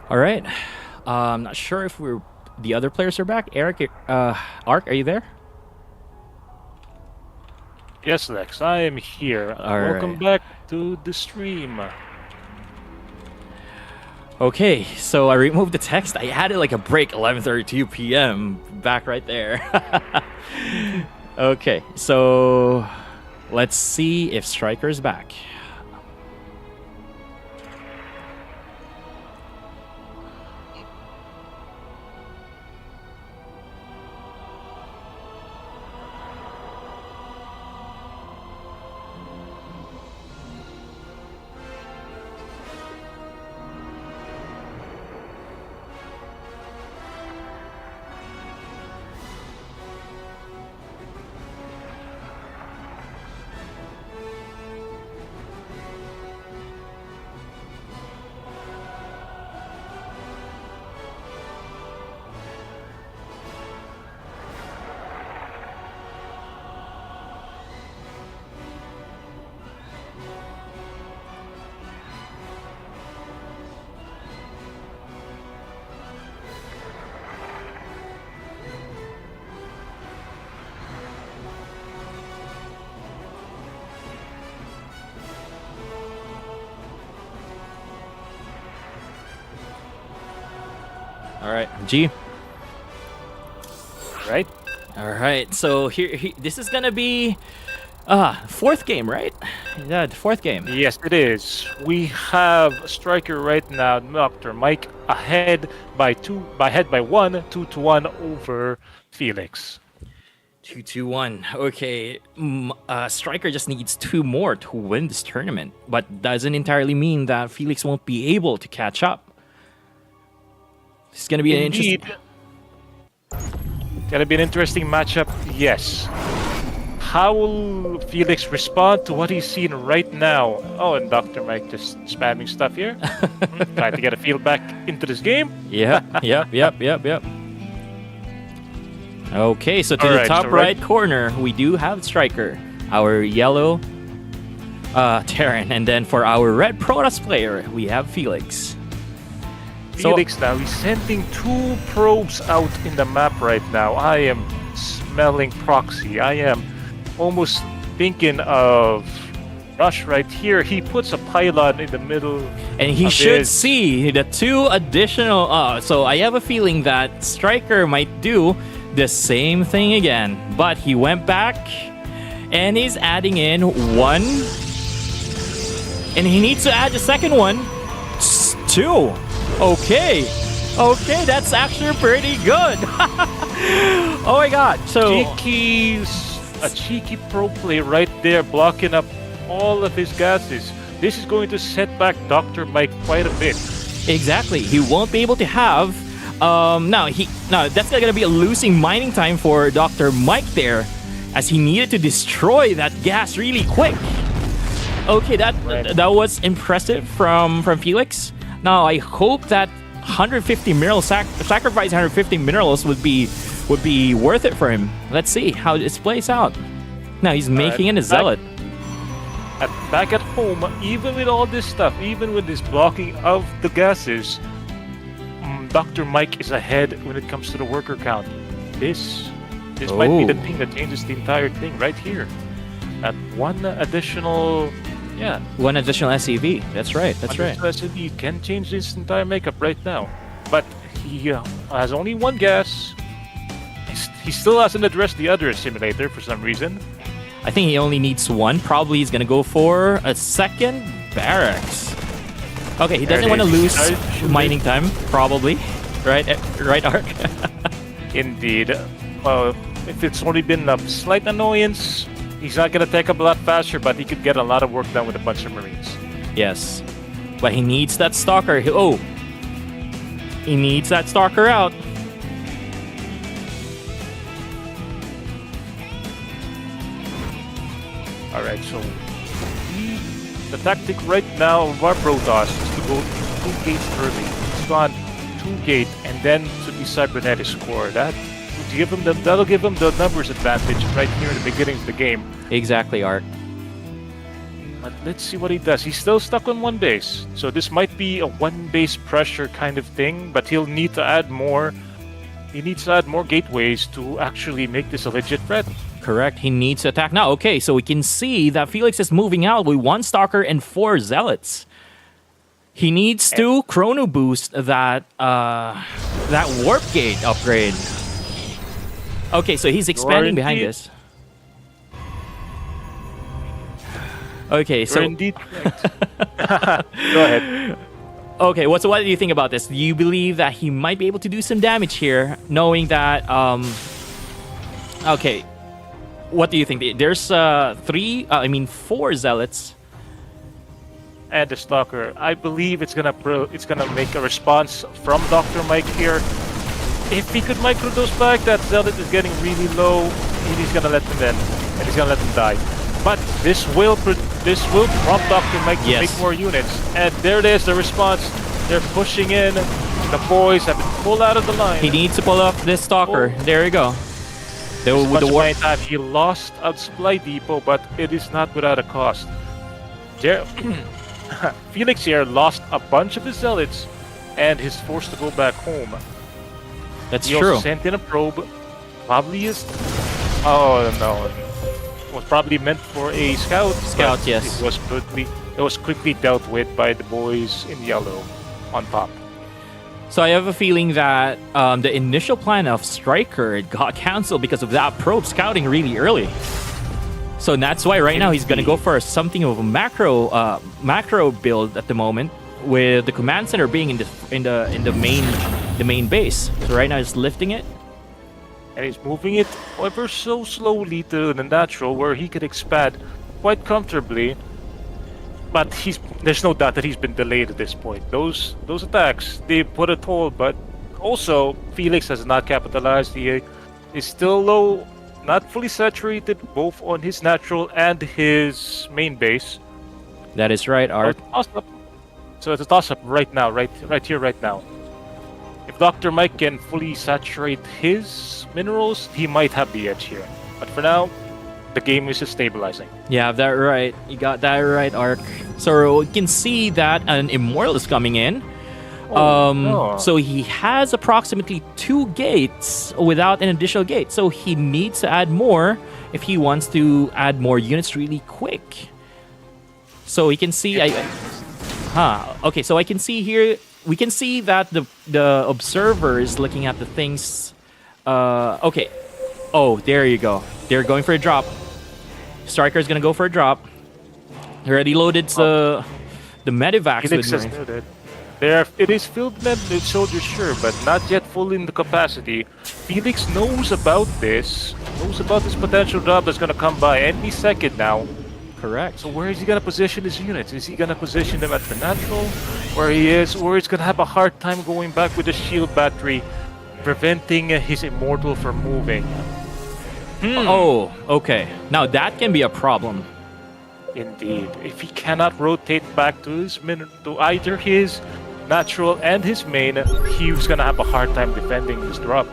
Speaker 1: All right. I'm not sure if the other players are back. Eric, Ark, are you there?
Speaker 2: Yes, Lex, I am here.
Speaker 1: All
Speaker 2: Welcome
Speaker 1: right.
Speaker 2: back to the stream.
Speaker 1: Okay, so I removed the text. I added like a break, 11:32 p.m. Back right there. Okay, so let's see if Stryker's back. All right, G.
Speaker 2: Right?
Speaker 1: All right, so this is gonna be fourth game, right? Yeah, the fourth game.
Speaker 2: Yes, it is. We have Stryker right now, Dr. Mike, ahead by 1, 2-1 over Felix.
Speaker 1: 2-2-1. Okay, Stryker just needs 2 more to win this tournament, but doesn't entirely mean that Felix won't be able to catch up. It's gonna be an interesting.
Speaker 2: Gonna be an interesting matchup, yes. How will Felix respond to what he's seen right now? Oh, and Dr. Mike just spamming stuff here. Trying to get a feel back into this game.
Speaker 1: Yep. Okay, so to
Speaker 2: All
Speaker 1: the
Speaker 2: right,
Speaker 1: top
Speaker 2: so
Speaker 1: right corner, we do have Stryker, our yellow Terran, and then for our red Protoss player, we have Felix.
Speaker 2: Felix now, he's sending 2 probes out in the map right now. I am smelling proxy. I am almost thinking of Rush right here. He puts a pylon in the middle.
Speaker 1: And he should see the 2 additional. So I have a feeling that Stryker might do the same thing again. But he went back and he's adding in 1. And he needs to add the second one. 2. Okay, that's actually pretty good. Oh my god, so
Speaker 2: a cheeky pro play right there, blocking up all of his gases. This is going to set back Dr. Mike quite a bit.
Speaker 1: Exactly, he won't be able to have now that's gonna be a losing mining time for Dr. Mike there, as he needed to destroy that gas really quick. Okay, that was impressive from Felix. Now I hope that 150 minerals sacrifice 150 minerals would be worth it for him. Let's see how this plays out. Now he's making in a zealot.
Speaker 2: Back at home, even with all this stuff, even with this blocking of the gases, Dr. Mike is ahead when it comes to the worker count. This might be the thing that changes the entire thing right here. At one additional
Speaker 1: SCV. That's right.
Speaker 2: SCV can change this entire makeup right now. But he has only 1 gas. He still hasn't addressed the other assimilator for some reason.
Speaker 1: I think he only needs 1. Probably he's gonna go for a second barracks. Okay, he doesn't want to lose mining time. Probably, right, Ark.
Speaker 2: Indeed. Well, if it's only been a slight annoyance, he's not going to take up a lot faster, but he could get a lot of work done with a bunch of Marines.
Speaker 1: Yes. But he needs that stalker. He needs that stalker out.
Speaker 2: Alright, so the tactic right now of our Protoss is to go 2 gates early. He's gone 2 gate and then to the cybernetic score. That'll give him the numbers advantage right here in the beginning of the game.
Speaker 1: Exactly, Ark.
Speaker 2: But let's see what he does. He's still stuck on one base. So this might be a one base pressure kind of thing, but he'll need to add more. He needs to add more gateways to actually make this a legit threat.
Speaker 1: Correct. He needs to attack now. Okay, so we can see that Felix is moving out with 1 Stalker and 4 Zealots. He needs to chrono boost that warp gate upgrade. Okay, so he's expanding behind this. Okay, so
Speaker 2: You're indeed correct. Go ahead.
Speaker 1: okay, so what do you think about this? Do you believe that he might be able to do some damage here, knowing that okay, what do you think? There's 4 Zealots.
Speaker 2: And the Stalker. I believe it's gonna make a response from Dr. Mike here. If he could micro those back, that Zealot is getting really low. He's gonna let them in, and he's gonna let them die. But this will prompt Dr. Mike to make more units. And there it is, the response. They're pushing in. The boys have been pulled out of the line.
Speaker 1: He needs to pull up this Stalker. There you go.
Speaker 2: The warp time, he lost a supply depot, but it is not without a cost. Felix here lost a bunch of his Zealots and is forced to go back home.
Speaker 1: That's
Speaker 2: he
Speaker 1: true.
Speaker 2: Also sent in a probe. Probably is. Oh no. Was probably meant for a scout.
Speaker 1: Scout, yes.
Speaker 2: It was quickly dealt with by the boys in yellow on top.
Speaker 1: So I have a feeling that the initial plan of Stryker got cancelled because of that probe scouting really early. So that's why right now he's gonna go for something of a macro build at the moment, with the command center being in the main base. So right now he's lifting it.
Speaker 2: And he's moving it ever so slowly to the natural, where he could expand quite comfortably. But there's no doubt that he's been delayed at this point. Those attacks, they put a toll, but also Felix has not capitalized. He is still low, not fully saturated, both on his natural and his main base.
Speaker 1: That is right, Art.
Speaker 2: So it's a toss-up right now, right here, right now. If Dr. Mike can fully saturate his minerals, he might have the edge here. But for now, the game is just stabilizing.
Speaker 1: Yeah, that right. You got that right, Ark. So we can see that an Immortal is coming in. So he has approximately 2 gates without an additional gate. So he needs to add more if he wants to add more units really quick. So we can see... Okay, so I can see here... We can see that the observer is looking at the things... okay. Oh, there you go. They're going for a drop. Stryker's gonna go for a drop. He already loaded the medivacs with Marines.
Speaker 2: It is filled with soldiers, sure, but not yet full in the capacity. Felix knows about this potential drop that's gonna come by any second now.
Speaker 1: Correct.
Speaker 2: So where is he gonna position his units? Is he gonna position them at the natural, where he is, or he's gonna have a hard time going back with the shield battery, preventing his Immortal from moving?
Speaker 1: Oh, okay. Now that can be a problem.
Speaker 2: Indeed. If he cannot rotate back to either his natural and his main, he's gonna have a hard time defending this drop.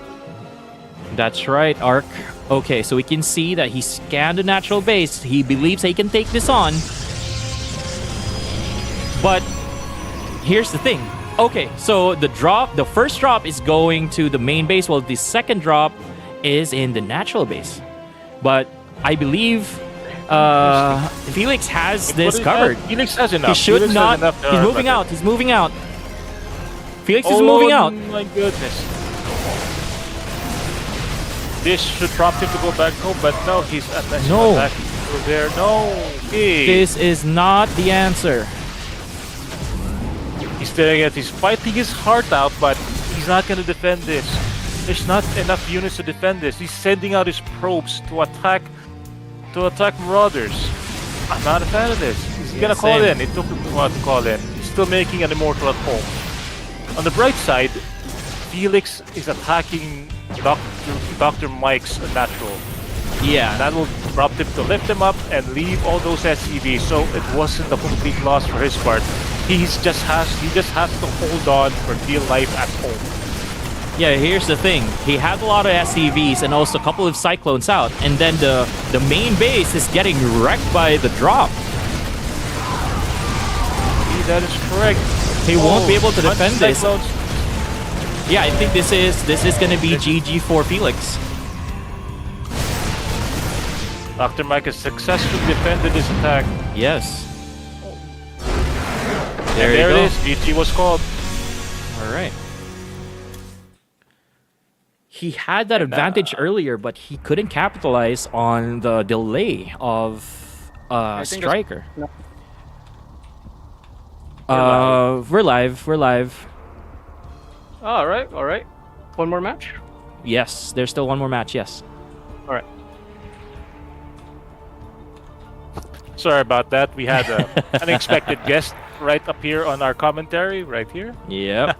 Speaker 1: That's right, Ark. Okay, so we can see that he scanned the natural base. He believes he can take this on. But here's the thing. Okay, so the first drop is going to the main base, while the second drop is in the natural base. But I believe Felix has this covered.
Speaker 2: Felix has enough.
Speaker 1: He should not. He's moving out. He's moving out. Felix is moving out.
Speaker 2: Oh my goodness. This should prompt him to go back home, but no, he's attacking over there. No. Hey.
Speaker 1: This is not the answer.
Speaker 2: He's staring at. He's fighting his heart out, but he's not going to defend this. There's not enough units to defend this. He's sending out his probes to attack Marauders. I'm not a fan of this. He's gonna call in. It took him a while to call in. He's still making an Immortal at home. On the bright side, Felix is attacking Dr. Mike's natural.
Speaker 1: Yeah.
Speaker 2: That will prompt him to lift him up and leave all those SCVs. So it wasn't a complete loss for his part. He just has to hold on for dear life at home.
Speaker 1: Yeah, here's the thing. He had a lot of SCVs and also a couple of Cyclones out. And then the main base is getting wrecked by the drop.
Speaker 2: that is correct.
Speaker 1: He won't be able to defend this.
Speaker 2: Cyclones.
Speaker 1: Yeah, I think this is gonna be GG for Felix.
Speaker 2: Dr. Mike has successfully defended his attack.
Speaker 1: Yes.
Speaker 2: And
Speaker 1: There you
Speaker 2: there
Speaker 1: go.
Speaker 2: it is. GG was called.
Speaker 1: All right. He had that advantage earlier, but he couldn't capitalize on the delay of
Speaker 3: think
Speaker 1: Stryker.
Speaker 3: no.
Speaker 1: We're live. We're live.
Speaker 3: All right. One more match.
Speaker 1: Yes, there's still one more match. Yes.
Speaker 3: All right.
Speaker 2: Sorry about that. We had an unexpected guest right up here on our commentary, right here.
Speaker 1: Yep.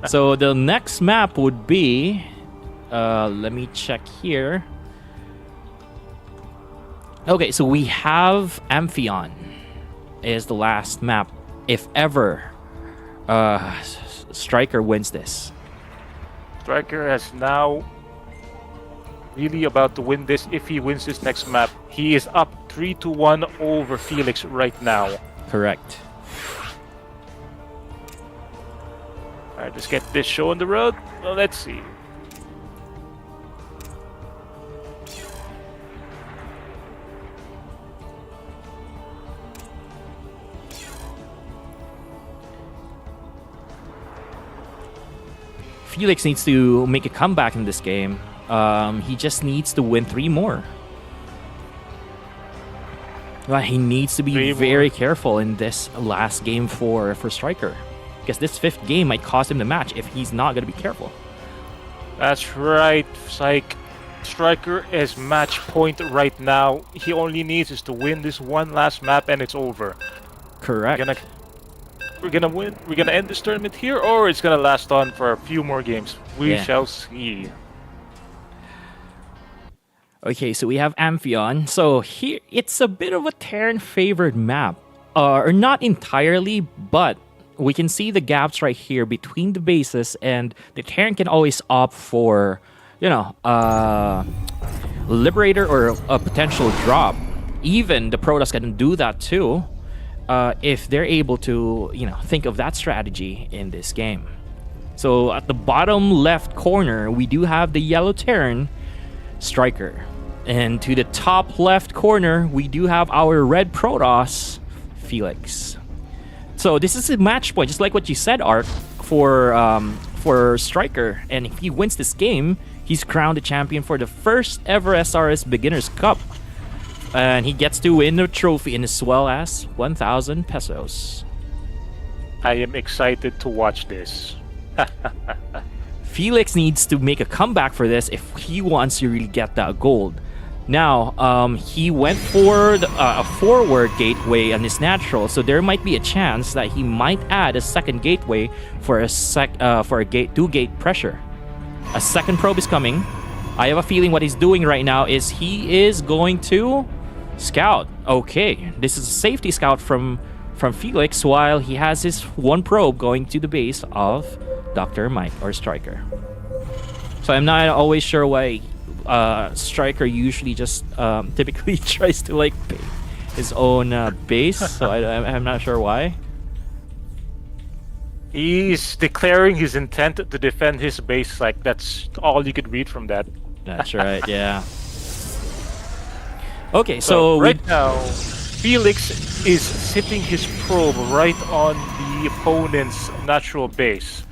Speaker 1: So the next map would be. Let me check here. Okay, so we have Amphion is the last map. If ever Stryker wins this.
Speaker 2: Stryker has now really about to win this. If he wins this next map, he is up 3-1 over Felix right now.
Speaker 1: Correct.
Speaker 2: All right, let's get this show on the road. Well, let's see.
Speaker 1: Felix needs to make a comeback in this game. He just needs to win 3 more. Well, he needs to be
Speaker 2: 3
Speaker 1: very
Speaker 2: more.
Speaker 1: careful in this last game for Stryker. Because this 5th game might cost him the match if he's not going to be careful.
Speaker 2: That's right, Psych. Stryker is match point right now. He only needs is to win this one last map and it's over.
Speaker 1: Correct.
Speaker 2: We're gonna win. We're gonna end this tournament here, or it's gonna last on for a few more games. We
Speaker 1: Yeah.
Speaker 2: shall see.
Speaker 1: Okay, so we have Amphion. So here, it's a bit of a Terran favored map. Or not entirely, but we can see the gaps right here between the bases, and the Terran can always opt for, Liberator or a potential drop. Even the Protoss can do that too, if they're able to, think of that strategy in this game. So at the bottom left corner, we do have the yellow Terran, Stryker. And to the top left corner, we do have our red Protoss, Felix. So this is a match point, just like what you said, Ark, for Stryker. And if he wins this game, he's crowned the champion for the first ever SRS Beginners Cup. And he gets to win the trophy in as well as 1,000 pesos.
Speaker 2: I am excited to watch this.
Speaker 1: Felix needs to make a comeback for this if he wants to really get that gold. Now, he went for a forward gateway on his natural, so there might be a chance that he might add a second gateway for a two-gate pressure. A second probe is coming. I have a feeling what he's doing right now is he is going to scout. Okay, this is a safety scout from Felix while he has his one probe going to the base of Dr. Mike or Stryker. So I'm not always sure why Stryker usually just typically tries to pick his own base. So I'm not sure why.
Speaker 2: He's declaring his intent to defend his base. Like, that's all you could read from that.
Speaker 1: That's right. Yeah. Okay, so
Speaker 2: right now, Felix is sitting his probe right on the opponent's natural base.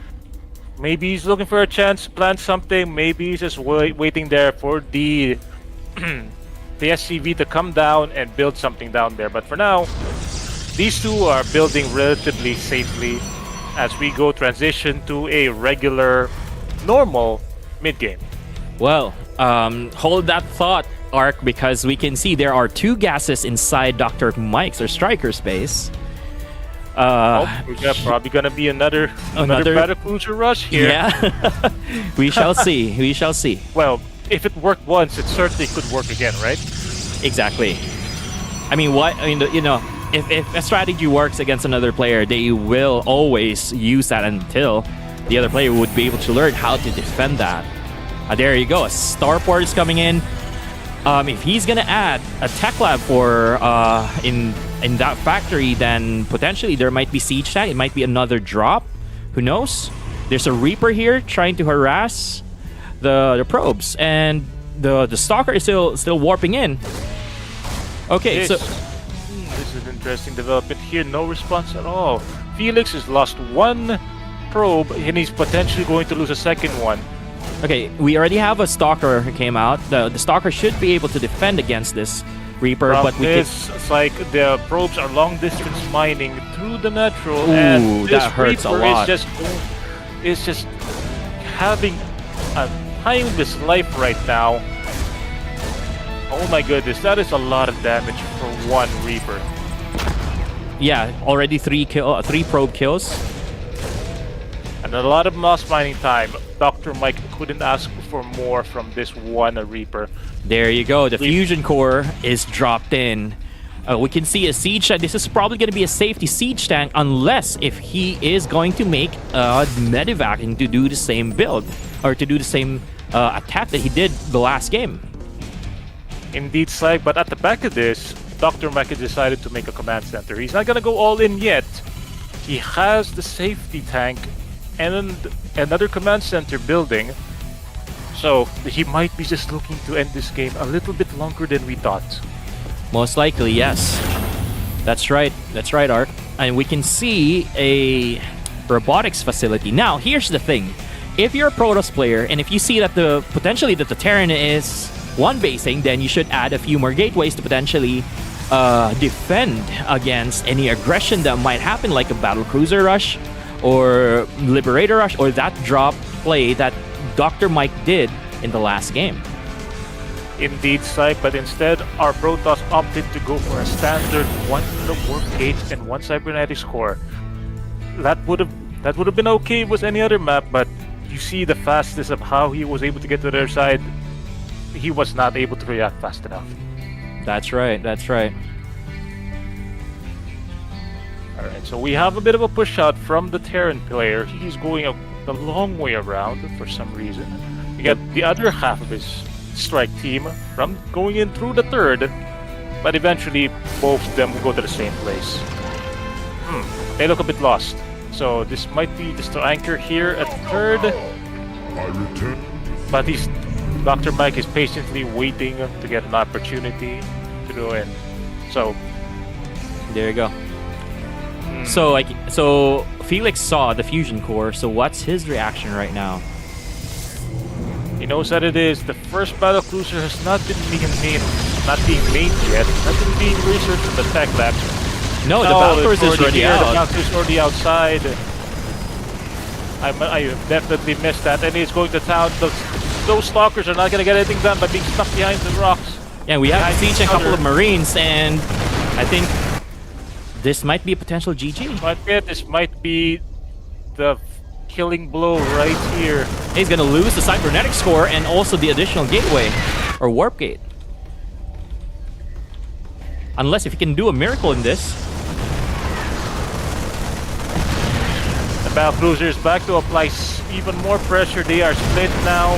Speaker 2: Maybe he's looking for a chance to plant something. Maybe he's just waiting there for the SCV to come down and build something down there. But for now, these two are building relatively safely as we go transition to a regular, normal mid-game.
Speaker 1: Well, hold that thought, Ark, because we can see there are 2 gases inside Dr. Mike's or Stryker's base.
Speaker 2: We got probably gonna be another battlecruiser rush here.
Speaker 1: Yeah, we shall see. We shall see.
Speaker 2: Well, if it worked once, it certainly could work again, right?
Speaker 1: Exactly. I mean, if a strategy works against another player, they will always use that until the other player would be able to learn how to defend that. There you go. A starport is coming in. If he's gonna add a tech lab for in that factory, then potentially there might be siege tank. It might be another drop. Who knows? There's a Reaper here trying to harass the probes, and the Stalker is still warping in. Okay, so
Speaker 2: this is an interesting development here. No response at all. Felix has lost one probe, and he's potentially going to lose a second one.
Speaker 1: okay, we already have a Stalker who came out. The Stalker should be able to defend against this Reaper, but we
Speaker 2: it's like the probes are long distance mining through the metro,
Speaker 1: Ooh,
Speaker 2: and this
Speaker 1: that hurts a
Speaker 2: Reaper
Speaker 1: lot.
Speaker 2: is just having a time of his life right now. Oh my goodness, that is a lot of damage for one Reaper.
Speaker 1: yeah, already three probe kills.
Speaker 2: And a lot of moss mining time. Dr. Mike couldn't ask for more from this one Reaper.
Speaker 1: There you go. The fusion core is dropped in. We can see a siege tank. This is probably going to be a safety siege tank unless if he is going to make a medevac and to do the same build or to do the same attack that he did the last game.
Speaker 2: Indeed, Slag, but at the back of this, Dr. Mike has decided to make a command center. He's not going to go all in yet. He has the safety tank and another command center building. So he might be just looking to end this game a little bit longer than we thought.
Speaker 1: Most likely, yes. That's right. That's right, Art. And we can see a robotics facility. Now, here's the thing. If you're a Protoss player and if you see that potentially that the Terran is one basing, then you should add a few more gateways to potentially defend against any aggression that might happen, like a battlecruiser rush or liberator rush or that drop play that Dr. Mike did in the last game.
Speaker 2: Indeed, Slag, but instead our Protoss opted to go for a standard one warp gate and one cybernetics core. That would have been okay with any other map, but you see the fastness of how he was able to get to the other side. He was not able to react fast enough.
Speaker 1: That's right. That's right.
Speaker 2: Alright, so we have a bit of a push out from the Terran player. He's going the long way around for some reason. We got the other half of his strike team from going in through the third, but eventually both of them go to the same place. They look a bit lost. So this might be just to anchor here at the third. But Dr. Mike is patiently waiting to get an opportunity to go in. So
Speaker 1: There you go. So Felix saw the fusion core. So what's his reaction right now?
Speaker 2: he knows that it is. The first battlecruiser has not been being made yet. Not been being researched in the tech lab.
Speaker 1: No, the battlecruiser is already
Speaker 2: here.
Speaker 1: out.
Speaker 2: The battlecruiser is already outside. I definitely missed that, and he's going to town. Those stalkers are not going to get anything done by being stuck behind the rocks.
Speaker 1: Yeah, we have siege a couple of Marines, and I think this might be a potential GG.
Speaker 2: This might be the killing blow right here.
Speaker 1: He's gonna lose the cybernetic score and also the additional gateway or warp gate. Unless if he can do a miracle in this.
Speaker 2: The battlecruiser is back to apply even more pressure. They are split now.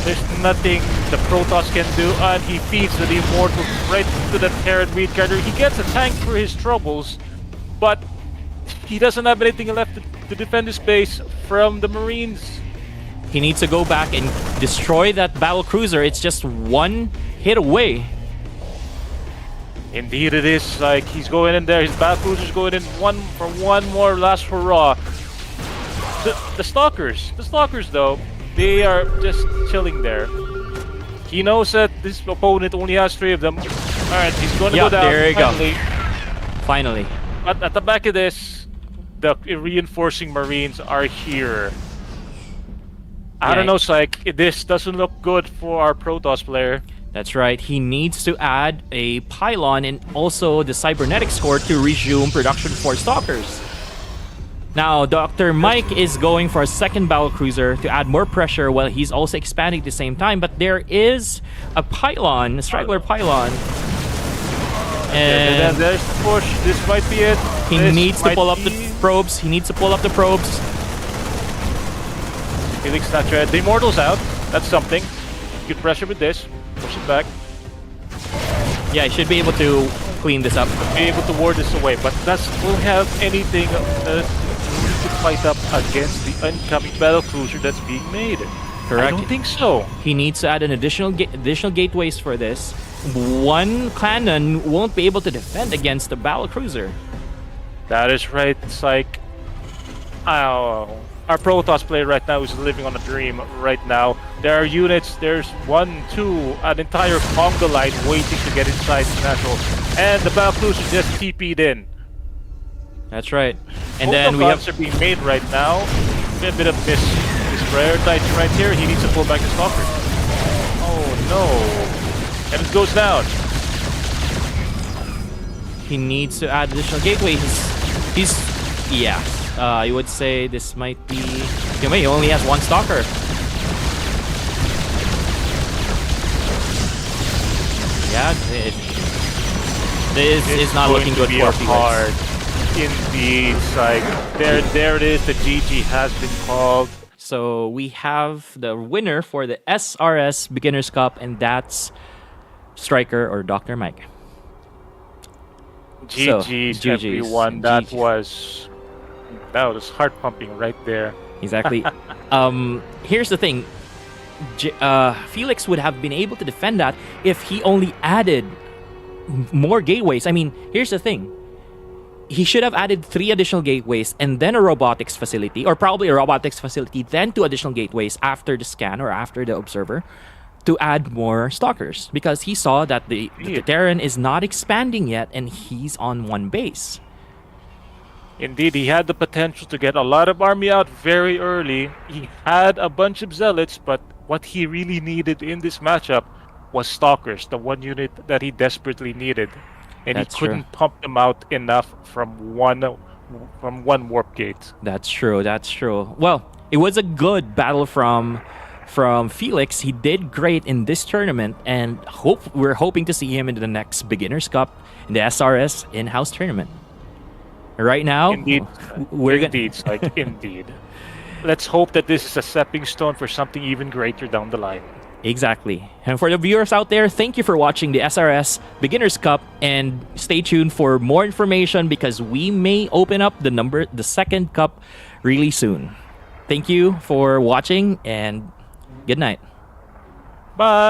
Speaker 2: There's nothing the Protoss can do, and he feeds the Immortal right to the Terran Reed Carrier. He gets a tank for his troubles, but he doesn't have anything left to defend his base from the Marines.
Speaker 1: He needs to go back and destroy that battle cruiser. It's just one hit away.
Speaker 2: Indeed it is. Like, he's going in there. His battlecruiser's going in one more last hurrah. The Stalkers though, they are just chilling there. He knows that this opponent only has 3 of them. Alright, he's going to go down.
Speaker 1: There you go. Finally.
Speaker 2: But at the back of this, the reinforcing Marines are here. I don't know, Psych. This doesn't look good for our Protoss player.
Speaker 1: That's right. He needs to add a pylon and also the cybernetic score to resume production for Stalkers. Now, Dr. Mike is going for a second battlecruiser to add more pressure while he's also expanding at the same time. But there is a pylon, a straggler pylon. And
Speaker 2: there's the push. This might be it.
Speaker 1: He needs to pull up the probes. He needs to pull up the probes.
Speaker 2: Felix not ready. The Immortal's out. That's something. Good pressure with this. Push it back.
Speaker 1: Yeah, he should be able to clean this up.
Speaker 2: be able to ward this away, but will have anything to fight up against the incoming battle cruiser that's being made.
Speaker 1: Correct.
Speaker 2: I don't think so.
Speaker 1: He needs to add an additional gateways for this. One cannon won't be able to defend against the battle cruiser.
Speaker 2: That is right. It's like, our Protoss player right now is living on a dream right now. There are units, there's 1, 2, an entire conga line waiting to get inside the natural. And the battle cruiser just TP'd in.
Speaker 1: That's right. And
Speaker 2: Both
Speaker 1: then
Speaker 2: of
Speaker 1: we
Speaker 2: guns
Speaker 1: have...
Speaker 2: are being made right now. A bit of misprioritizing right here. He needs to pull back the stalker. Oh no. And it goes down.
Speaker 1: He needs to add additional gateways. Yeah. I would say this might be... He only has one stalker. Yeah, this is not looking good for Felix.
Speaker 2: Hard. Indeed, like there it is. The GG has been called.
Speaker 1: So we have the winner for the SRS Beginners Cup, and that's Stryker or Dr. Mike.
Speaker 2: GG's everyone. That was heart pumping right there.
Speaker 1: Exactly. Here's the thing. Felix would have been able to defend that if he only added more gateways. I mean, here's the thing. He should have added 3 additional gateways and then a robotics facility, or probably a robotics facility, then 2 additional gateways after the scan or after the observer to add more stalkers, because he saw that the Terran is not expanding yet and he's on one base.
Speaker 2: Indeed, he had the potential to get a lot of army out very early. He had a bunch of zealots, but what he really needed in this matchup was stalkers, the one unit that he desperately needed. And
Speaker 1: That's
Speaker 2: he couldn't
Speaker 1: true.
Speaker 2: pump them out enough from one warp gate.
Speaker 1: That's true. That's true. Well, it was a good battle from Felix. He did great in this tournament, and we're hoping to see him in the next Beginners Cup in the SRS in-house tournament. Right now,
Speaker 2: Indeed, indeed. Let's hope that this is a stepping stone for something even greater down the line.
Speaker 1: Exactly. And for the viewers out there, thank you for watching the SRS Beginners Cup, and stay tuned for more information because we may open up the second cup really soon. Thank you for watching, and good night.
Speaker 2: Bye.